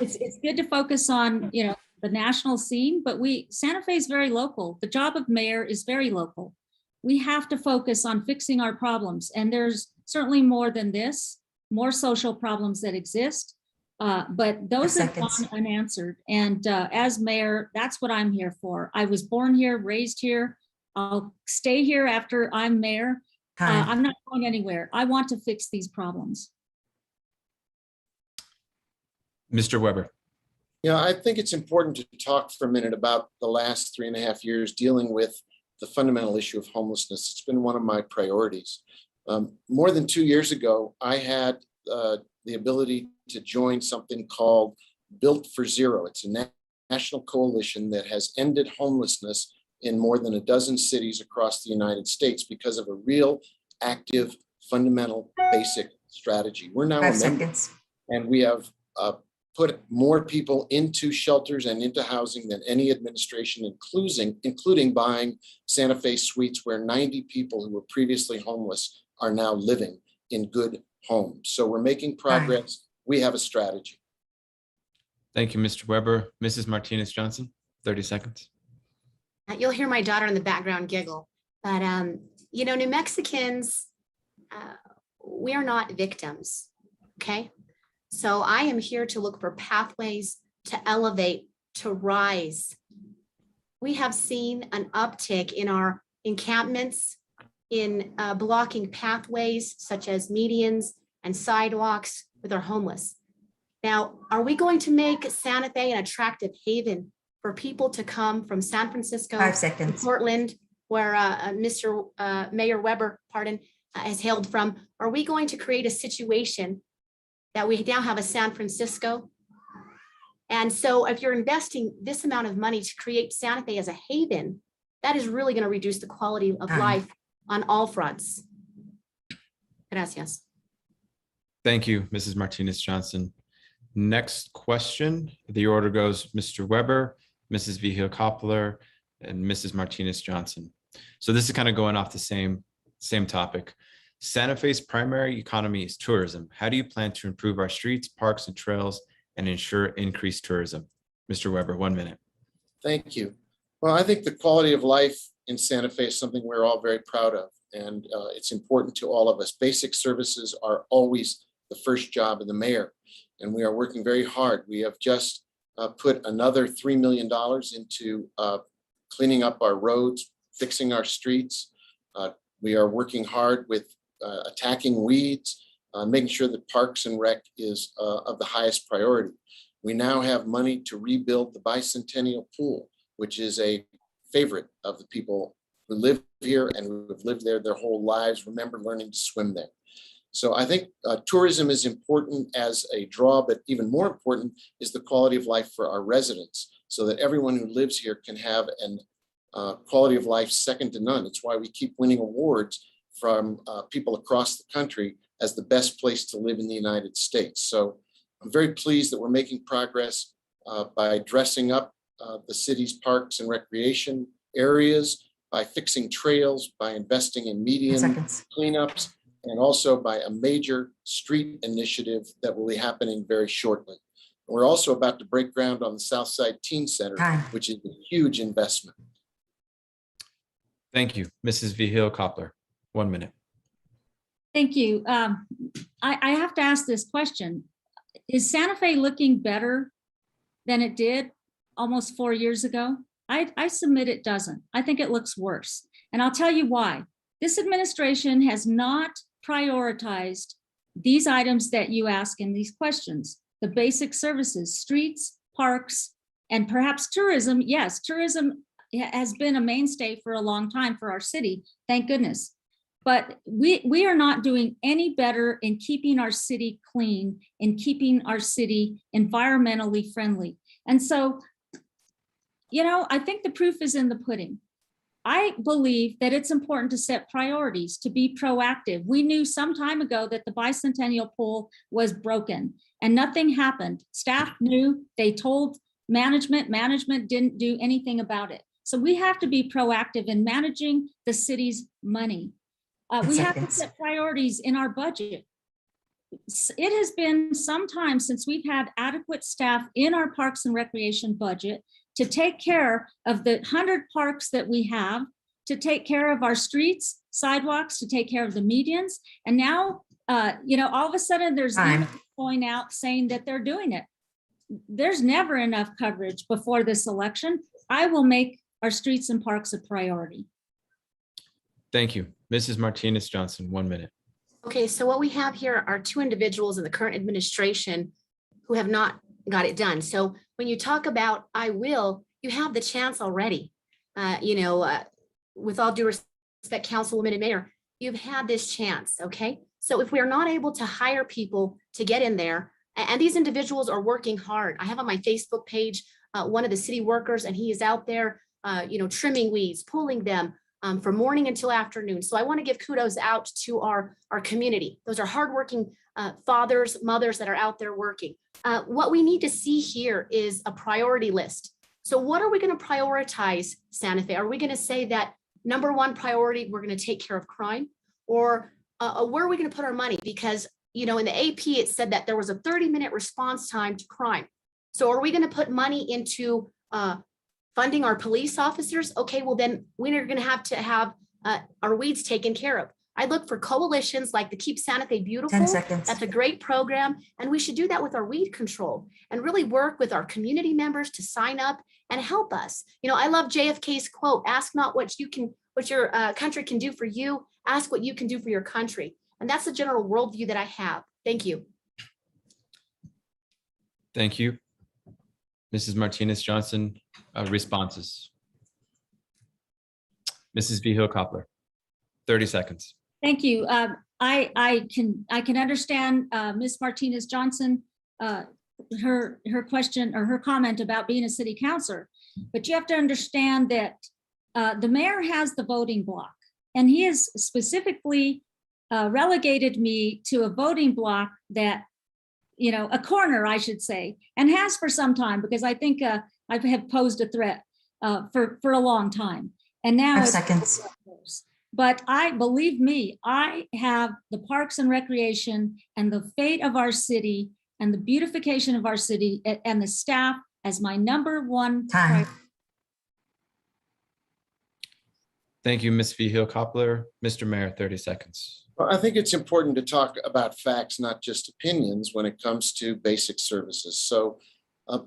it's good to focus on the national scene, but Santa Fe is very local. The job of mayor is very local. We have to focus on fixing our problems, and there's certainly more than this, more social problems that exist. But those have gone unanswered. And as mayor, that's what I'm here for. I was born here, raised here. I'll stay here after I'm mayor. I'm not going anywhere. I want to fix these problems. Mr. Weber. Yeah, I think it's important to talk for a minute about the last 3.5 years dealing with the fundamental issue of homelessness. It's been one of my priorities. More than 2 years ago, I had the ability to join something called Built for Zero. It's a national coalition that has ended homelessness in more than a dozen cities across the United States because of a real, active, fundamental, basic strategy. We're now a member, and we have put more people into shelters and into housing than any administration, including buying Santa Fe suites, where 90 people who were previously homeless are now living in good homes. So we're making progress. We have a strategy. Thank you, Mr. Weber. Mrs. Martinez Johnson, 30 seconds. You'll hear my daughter in the background giggle, but New Mexicans, we are not victims, okay? So I am here to look for pathways to elevate, to rise. We have seen an uptick in our encampments, in blocking pathways such as medians and sidewalks with our homeless. Now, are we going to make Santa Fe an attractive haven for people to come from San Francisco, 5 seconds. Portland, where Mr. Mayor Weber, is hailed from? Are we going to create a situation that we now have a San Francisco? And so if you're investing this amount of money to create Santa Fe as a haven, that is really going to reduce the quality of life on all fronts. Gracias. Thank you, Mrs. Martinez Johnson. Next question. The order goes Mr. Weber, Mrs. Vihil-Coppler, and Mrs. Martinez Johnson. So this is kind of going off the same topic. Santa Fe's primary economy is tourism. How do you plan to improve our streets, parks, and trails and ensure increased tourism? Mr. Weber, 1 minute. Thank you. Well, I think the quality of life in Santa Fe is something we're all very proud of, and it's important to all of us. Basic services are always the first job of the mayor, and we are working very hard. We have just put another $3 million into cleaning up our roads, fixing our streets. We are working hard with attacking weeds, making sure that Parks and Rec is of the highest priority. We now have money to rebuild the Bicentennial Pool, which is a favorite of the people who live here and who have lived there their whole lives, remember learning to swim there. So I think tourism is important as a draw, but even more important is the quality of life for our residents, so that everyone who lives here can have an quality of life second to none. It's why we keep winning awards from people across the country as the best place to live in the United States. So I'm very pleased that we're making progress by dressing up the city's parks and recreation areas, by fixing trails, by investing in median cleanups, and also by a major street initiative that will be happening very shortly. We're also about to break ground on the Southside Teen Center, which is a huge investment. Thank you, Mrs. Vihil-Coppler. 1 minute. Thank you. I have to ask this question. Is Santa Fe looking better than it did almost 4 years ago? I submit it doesn't. I think it looks worse. And I'll tell you why. This administration has not prioritized these items that you ask in these questions, the basic services, streets, parks, and perhaps tourism. Yes, tourism has been a mainstay for a long time for our city, thank goodness. But we are not doing any better in keeping our city clean, in keeping our city environmentally friendly. And so, you know, I think the proof is in the pudding. I believe that it's important to set priorities, to be proactive. We knew some time ago that the bicentennial pole was broken and nothing happened. Staff knew, they told management didn't do anything about it. So we have to be proactive in managing the city's money. We have to set priorities in our budget. It has been some time since we've had adequate staff in our Parks and Recreation budget to take care of the 100 parks that we have, to take care of our streets, sidewalks, to take care of the medians. And now, you know, all of a sudden there's going out saying that they're doing it. There's never enough coverage before this election. I will make our streets and parks a priority. Thank you. Mrs. Martinez Johnson, 1 minute. Okay, so what we have here are two individuals in the current administration who have not got it done. So when you talk about I will, you have the chance already. With all due respect, Councilwoman and Mayor, you've had this chance, okay? So if we are not able to hire people to get in there, and these individuals are working hard. I have on my Facebook page one of the city workers, and he is out there, trimming weeds, pulling them, from morning until afternoon. So I want to give kudos out to our community. Those are hardworking fathers, mothers that are out there working. What we need to see here is a priority list. So what are we going to prioritize, Santa Fe? Are we going to say that number one priority, we're going to take care of crime? Or where are we going to put our money? Because, in the AP, it said that there was a 30-minute response time to crime. So are we going to put money into funding our police officers? Okay, well then we're going to have our weeds taken care of. I look for coalitions like the Keep Santa Fe Beautiful. 10 seconds. That's a great program. And we should do that with our weed control and really work with our community members to sign up and help us. I love JFK's quote, ask not what your country can do for you, ask what you can do for your country. And that's the general worldview that I have. Thank you. Thank you. Mrs. Martinez Johnson, responses. Mrs. Vigil Koppler, 30 seconds. Thank you. I can understand Ms. Martinez Johnson, her question or her comment about being a city councilor, but you have to understand that the mayor has the voting block, and he has specifically relegated me to a voting block that, a corner, I should say, and has for some time, because I think I have posed a threat for a long time. And now 5 seconds. But believe me, I have the Parks and Recreation and the fate of our city and the beautification of our city and the staff as my number one Time. priority. Thank you, Ms. Vigil Koppler. Mr. Mayor, 30 seconds. Well, I think it's important to talk about facts, not just opinions, when it comes to basic services. So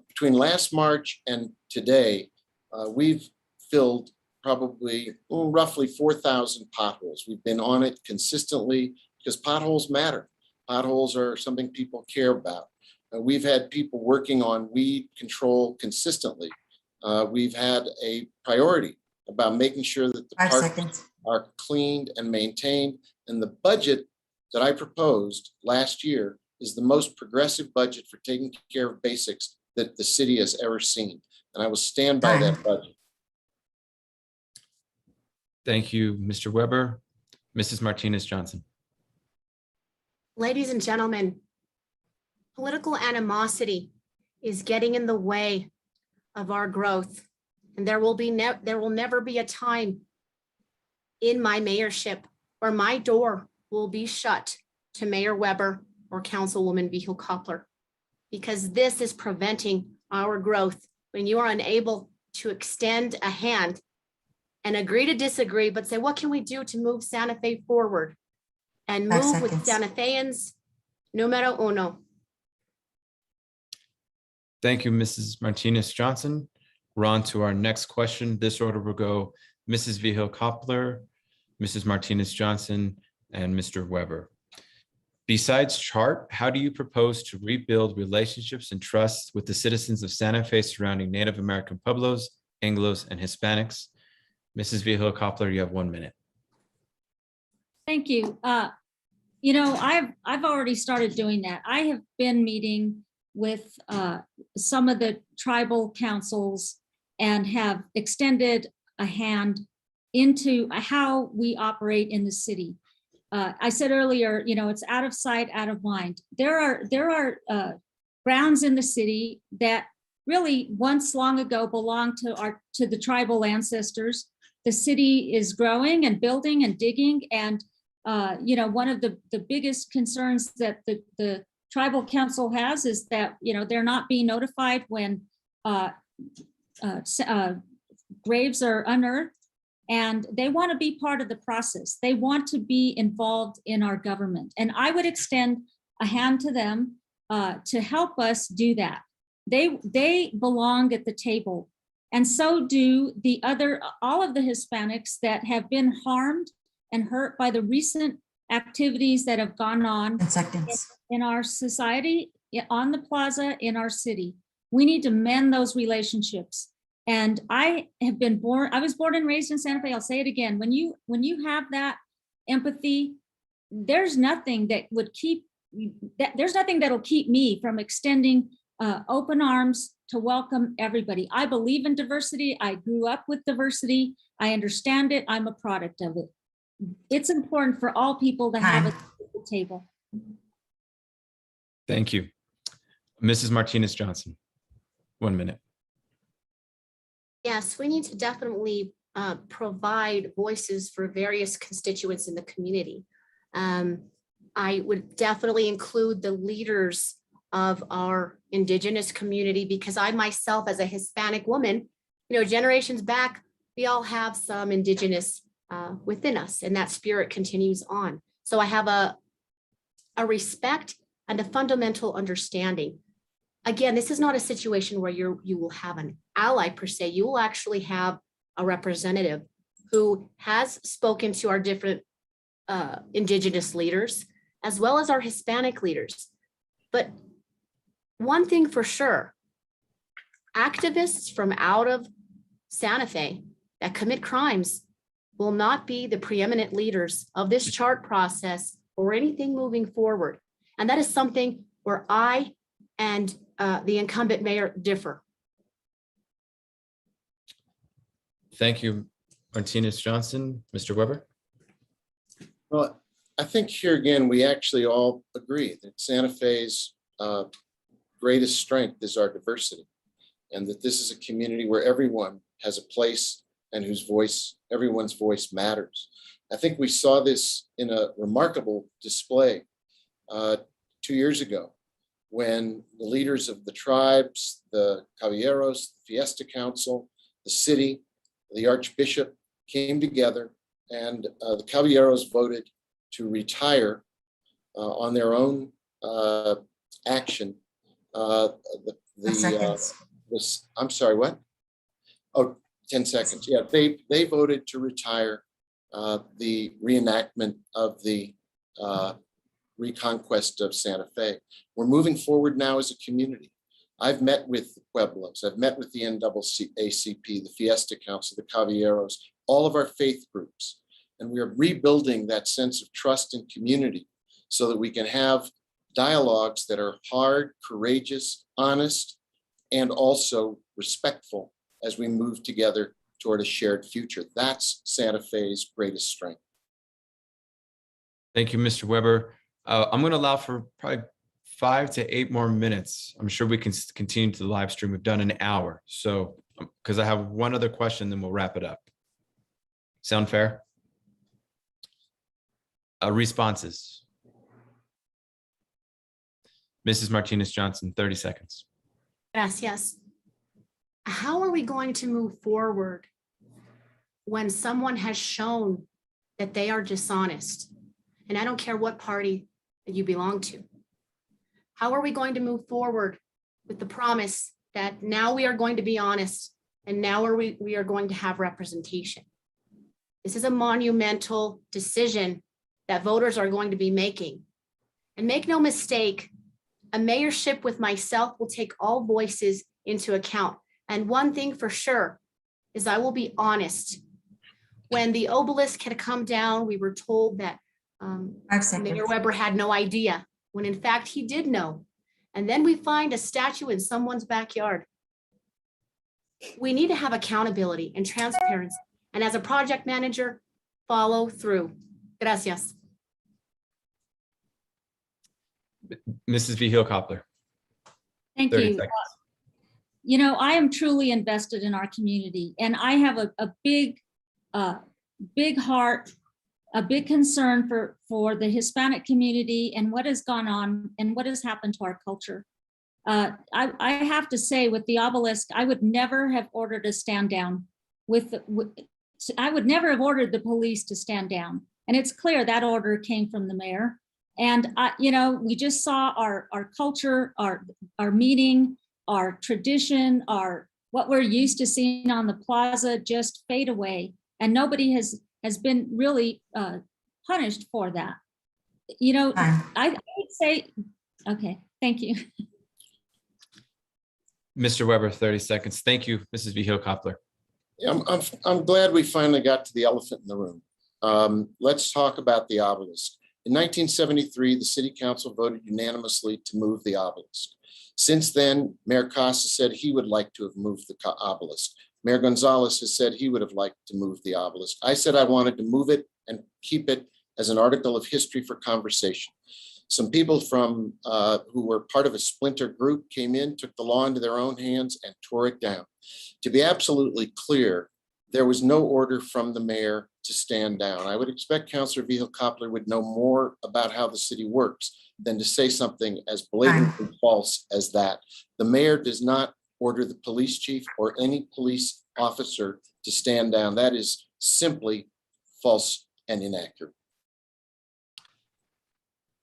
between last March and today, we've filled probably roughly 4,000 potholes. We've been on it consistently because potholes matter. Potholes are something people care about. We've had people working on weed control consistently. We've had a priority about making sure that the 5 parks seconds. are cleaned and maintained. And the budget that I proposed last year is the most progressive budget for taking care of basics that the city has ever seen. And I will stand by that budget. Thank you, Mr. Weber. Mrs. Martinez Johnson. Ladies and gentlemen, political animosity is getting in the way of our growth. And there will never be a time in my mayorship where my door will be shut to Mayor Weber or Councilwoman Vigil Koppler, because this is preventing our growth. When you are unable to extend a hand and agree to disagree, but say, what can we do to move Santa Fe forward? and 5 move with seconds. Santa Feans numero uno. Thank you, Mrs. Martinez Johnson. We're on to our next question. This order will go Mrs. Vigil Koppler, Mrs. Martinez Johnson, and Mr. Weber. Besides chart, how do you propose to rebuild relationships and trust with the citizens of Santa Fe surrounding Native American Pueblos, Anglos, and Hispanics? Mrs. Vigil Koppler, you have 1 minute. Thank you. You know, I've already started doing that. I have been meeting with some of the tribal councils and have extended a hand into how we operate in the city. I said earlier, you know, it's out of sight, out of mind. There are grounds in the city that really once long ago belonged to the tribal ancestors. The city is growing and building and digging, and you know, one of the biggest concerns that the tribal council has is that, you know, they're not being notified when graves are unearthed, and they want to be part of the process. They want to be involved in our government. And I would extend a hand to them to help us do that. They belong at the table. And so do all of the Hispanics that have been harmed and hurt by the recent activities that have gone on 10 seconds. in our society, on the plaza, in our city. We need to mend those relationships. And I was born and raised in Santa Fe. I'll say it again. When you have that empathy, there's nothing that'll keep me from extending open arms to welcome everybody. I believe in diversity. I grew up with diversity. I understand it. I'm a product of it. It's important for all people to have a table. Thank you. Mrs. Martinez Johnson, 1 minute. Yes, we need to definitely provide voices for various constituents in the community. I would definitely include the leaders of our indigenous community, because I myself, as a Hispanic woman, you know, generations back, we all have some indigenous within us, and that spirit continues on. So I have a respect and a fundamental understanding. Again, this is not a situation where you will have an ally per se. You will actually have a representative who has spoken to our different indigenous leaders, as well as our Hispanic leaders. But one thing for sure, activists from out of Santa Fe that commit crimes will not be the preeminent leaders of this chart process or anything moving forward. And that is something where I and the incumbent mayor differ. Thank you, Martinez Johnson. Mr. Weber? Well, I think here again, we actually all agree that Santa Fe's greatest strength is our diversity, and that this is a community where everyone has a place and everyone's voice matters. I think we saw this in a remarkable display 2 years ago, when the leaders of the tribes, the caballeros, the Fiesta Council, the city, the Archbishop came together, and the caballeros voted to retire on their own action. I'm sorry, what? Oh, 10 seconds. Yeah, they voted to retire the reenactment of the reconquest of Santa Fe. We're moving forward now as a community. I've met with the Pueblos, I've met with the NAACP, the Fiesta Council, the Caballeros, all of our faith groups, and we are rebuilding that sense of trust and community so that we can have dialogues that are hard, courageous, honest, and also respectful as we move together toward a shared future. That's Santa Fe's greatest strength. Thank you, Mr. Weber. I'm going to allow for probably 5 to 8 more minutes. I'm sure we can continue to the live stream. We've done an hour. So, because I have one other question, then we'll wrap it up. Sound fair? Responses. Mrs. Martinez Johnson, 30 seconds. Yes. How are we going to move forward when someone has shown that they are dishonest and I don't care what party that you belong to. How are we going to move forward with the promise that now we are going to be honest and now we are going to have representation? This is a monumental decision that voters are going to be making. And make no mistake, a mayorship with myself will take all voices into account. And one thing for sure is I will be honest. When the obelisk had come down, we were told that 5 seconds. Mayor Weber had no idea, when in fact he did know. And then we find a statue in someone's backyard. We need to have accountability and transparency. And as a project manager, follow through. Gracias. Mrs. Vigil Coppler, Thank 30 you. seconds. You know, I am truly invested in our community, and I have a big heart, a big concern for the Hispanic community and what has gone on and what has happened to our culture. I have to say, with the obelisk, I would never have ordered a stand down. I would never have ordered the police to stand down, and it's clear that order came from the mayor. And you know, we just saw our culture, our meeting, our tradition, what we're used to seeing on the plaza just fade away, and nobody has been really punished for that. You know, I would say, okay, thank you. Mr. Weber, 30 seconds. Thank you, Mrs. Vigil Coppler. Yeah, I'm glad we finally got to the elephant in the room. Let's talk about the obelisk. In 1973, the city council voted unanimously to move the obelisk. Since then, Mayor Costa said he would like to have moved the obelisk. Mayor Gonzalez has said he would have liked to move the obelisk. I said I wanted to move it and keep it as an article of history for conversation. Some people from who were part of a splinter group came in, took the law into their own hands and tore it down. To be absolutely clear, there was no order from the mayor to stand down. I would expect Councilor Vigil Coppler would know more about how the city works than to say something as blatantly false as that. The mayor does not order the police chief or any police officer to stand down. That is simply false and inaccurate.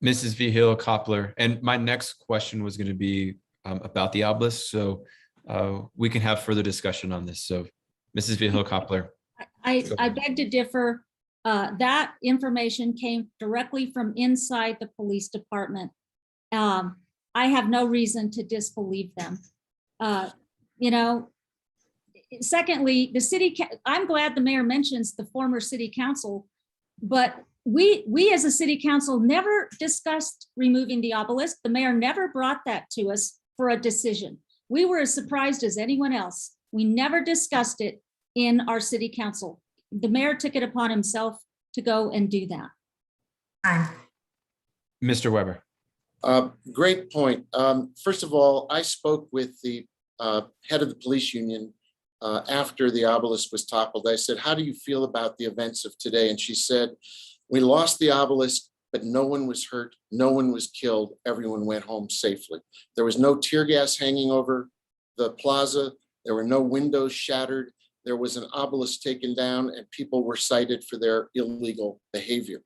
Mrs. Vigil Coppler, and my next question was going to be about the obelisk, so we can have further discussion on this. So, Mrs. Vigil Coppler. I beg to differ. That information came directly from inside the police department. I have no reason to disbelieve them. You know, secondly, I'm glad the mayor mentions the former city council, but we as a city council never discussed removing the obelisk. The mayor never brought that to us for a decision. We were as surprised as anyone else. We never discussed it in our city council. The mayor took it upon himself to go and do that. Mr. Weber. Great point. First of all, I spoke with the head of the police union after the obelisk was toppled. I said, how do you feel about the events of today? And she said, we lost the obelisk, but no one was hurt. No one was killed. Everyone went home safely. There was no tear gas hanging over the plaza. There were no windows shattered. There was an obelisk taken down and people were cited for their illegal behavior.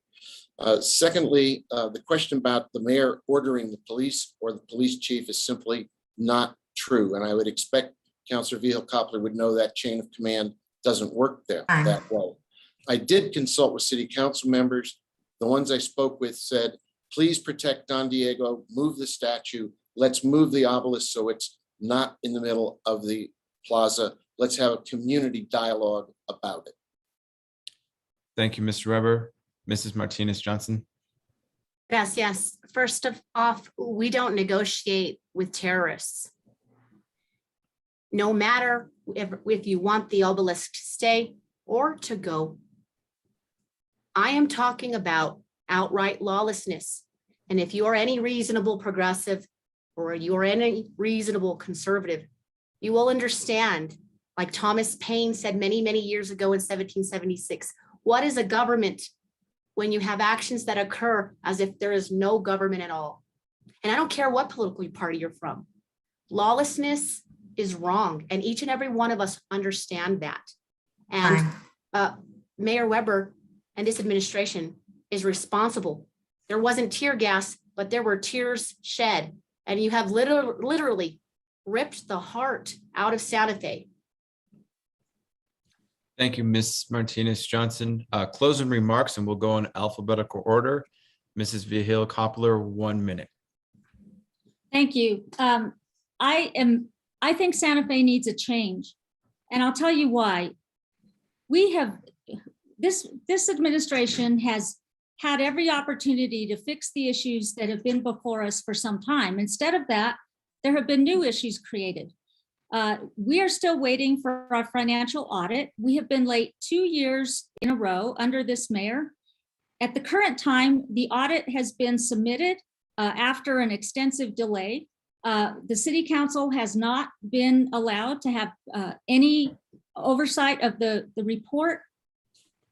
Secondly, the question about the mayor ordering the police or the police chief is simply not true. And I would expect Councilor Vigil Coppler would know that chain of command doesn't work there that way. I did consult with city council members. The ones I spoke with said, please protect Don Diego, move the statue. Let's move the obelisk so it's not in the middle of the plaza. Let's have a community dialogue about it. Thank you, Mr. Weber. Mrs. Martinez-Johnson. Yes. First off, we don't negotiate with terrorists. No matter if you want the obelisk to stay or to go. I am talking about outright lawlessness. And if you are any reasonable progressive or you are any reasonable conservative, you will understand, like Thomas Paine said many, many years ago in 1776, what is a government when you have actions that occur as if there is no government at all? And I don't care what political party you're from. Lawlessness is wrong. And each and every one of us understand that. And Mayor Weber and this administration is responsible There wasn't tear gas, but there were tears shed. And you have literally ripped the heart out of Santa Fe. Thank you, Ms. Martinez-Johnson. Closing remarks, and we'll go in alphabetical order. Mrs. Vigil Coppler, 1 minute. Thank you. I think Santa Fe needs a change, and I'll tell you why. This administration has had every opportunity to fix the issues that have been before us for some time. Instead of that, there have been new issues created. We are still waiting for our financial audit. We have been late 2 years in a row under this mayor. At the current time, the audit has been submitted after an extensive delay. The city council has not been allowed to have any oversight of the report.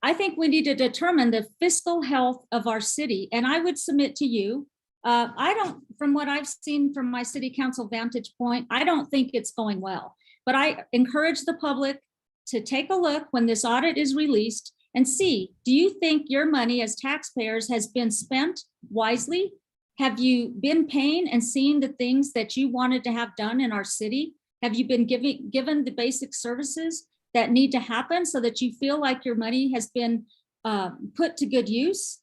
I think we need to determine the fiscal health of our city. And I would submit to you, from what I've seen from my city council vantage point, I don't think it's going well. But I encourage the public to take a look when this audit is released and see, do you think your money as taxpayers has been spent wisely? Have you been paying and seeing the things that you wanted to have done in our city? Have you been given the basic services that need to happen so that you feel like your money has been put to good use?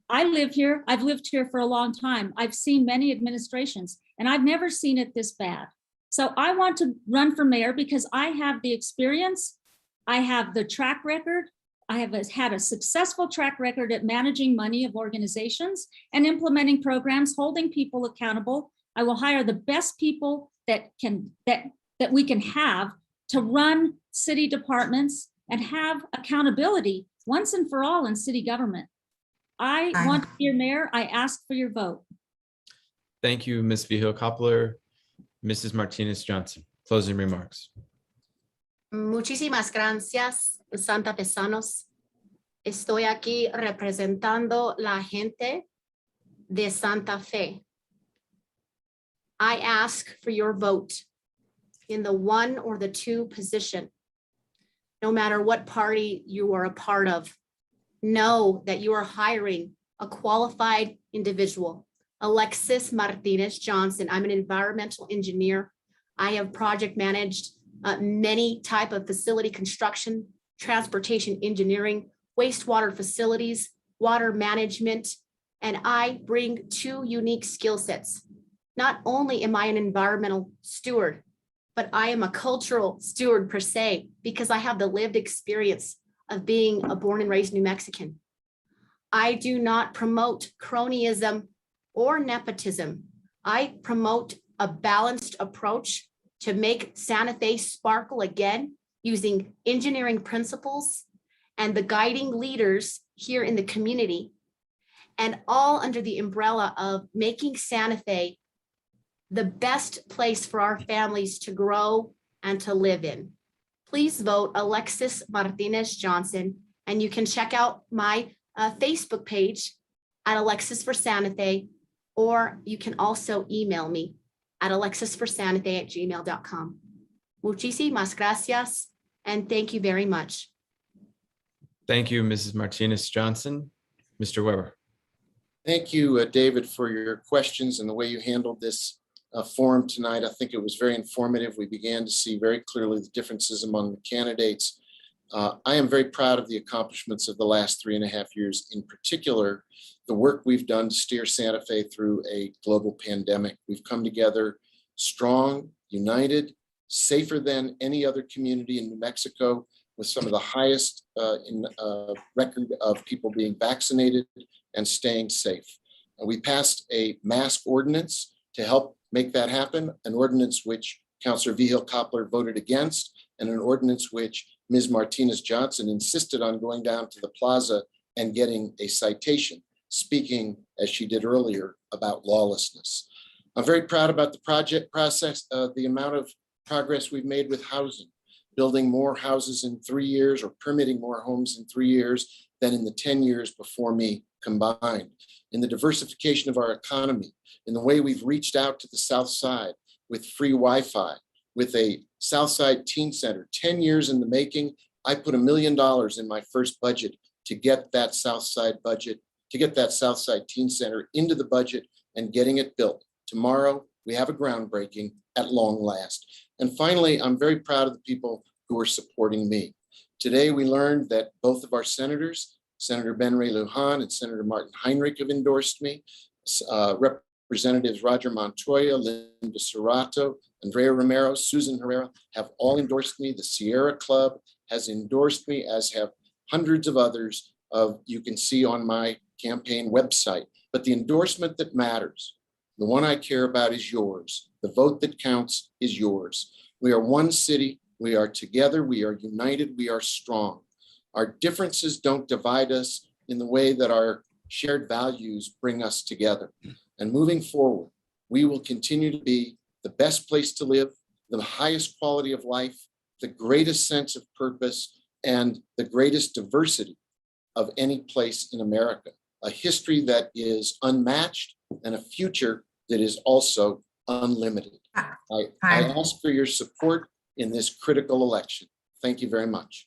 I live here. I've lived here for a long time. I've seen many administrations, and I've never seen it this bad. So I want to run for mayor because I have the experience. I have the track record. I have had a successful track record at managing money of organizations and implementing programs, holding people accountable. I will hire the best people that we can have to run city departments and have accountability once and for all in city government. I want to be your mayor. I ask for your vote. Thank you, Ms. Vigil Coppler. Mrs. Martinez-Johnson, closing remarks. Muchísimas gracias, santafesanos. Estoy aquí representando la gente de Santa Fe. I ask for your vote in the 1 or the 2 position. No matter what party you are a part of, know that you are hiring a qualified individual. Alexis Martinez-Johnson. I'm an environmental engineer. I have project managed many type of facility construction, transportation engineering, wastewater facilities, water management, and I bring 2 unique skill sets. Not only am I an environmental steward, but I am a cultural steward per se, because I have the lived experience of being a born and raised New Mexican. I do not promote cronyism or nepotism. I promote a balanced approach to make Santa Fe sparkle again using engineering principles and the guiding leaders here in the community, and all under the umbrella of making Santa Fe the best place for our families to grow and to live in. Please vote Alexis Martinez-Johnson, and you can check out my Facebook page at Alexis for Santa Fe, or you can also email me at alexisforsantafe@gmail.com. Muchísimas gracias, and thank you very much. Thank you, Mrs. Martinez-Johnson. Mr. Weber. Thank you, David, for your questions and the way you handled this forum tonight. I think it was very informative. We began to see very clearly the differences among the candidates. I am very proud of the accomplishments of the last 3.5 years, in particular, the work we've done to steer Santa Fe through a global pandemic. We've come together strong, united, safer than any other community in New Mexico, with some of the highest record of people being vaccinated and staying safe. We passed a mask ordinance to help make that happen, an ordinance which Councilor Vigil Coppler voted against, and an ordinance which Ms. Martinez-Johnson insisted on going down to the plaza and getting a citation, speaking, as she did earlier, about lawlessness. I'm very proud about the project process, the amount of progress we've made with housing, building more houses in 3 years, or permitting more homes in 3 years than in the 10 years before me combined. In the diversification of our economy, in the way we've reached out to the South Side with free Wi-Fi, with a Southside Teen Center, 10 years in the making. I put $1 million in my first budget to get that Southside budget to get that Southside Teen Center into the budget and getting it built. Tomorrow, we have a groundbreaking at long last. And finally, I'm very proud of the people who are supporting me. Today, we learned that both of our senators, Senator Ben Ray Lujan and Senator Martin Heinrich, have endorsed me. Representatives Roger Montoya, Linda Serrato, Andrea Romero, Susan Herrera have all endorsed me. The Sierra Club has endorsed me, as have hundreds of others you can see on my campaign website. But the endorsement that matters, the one I care about, is yours. The vote that counts is yours. We are one city. We are together. We are united. We are strong. Our differences don't divide us in the way that our shared values bring us together. And moving forward, we will continue to be the best place to live, the highest quality of life, the greatest sense of purpose, and the greatest diversity of any place in America. A history that is unmatched and a future that is also unlimited. I ask for your support in this critical election. Thank you very much.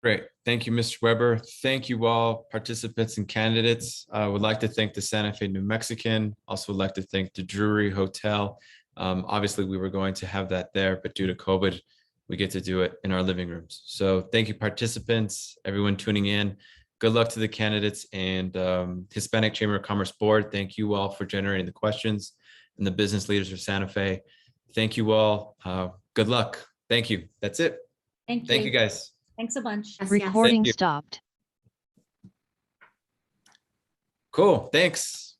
Great. Thank you, Mr. Weber. Thank you all, participants and candidates. I would like to thank the Santa Fe New Mexican. Also would like to thank the Drury Hotel. Obviously, we were going to have that there, but due to COVID, we get to do it in our living rooms. So thank you, participants, everyone tuning in. Good luck to the candidates and Hispanic Chamber of Commerce Board. Thank you all for generating the questions, and the business leaders of Santa Fe. Thank you all. Good luck. Thank you. That's it. Thank Thank you, guys. Thanks a bunch. Yes, yes. Recording you. stopped. Cool. Thanks.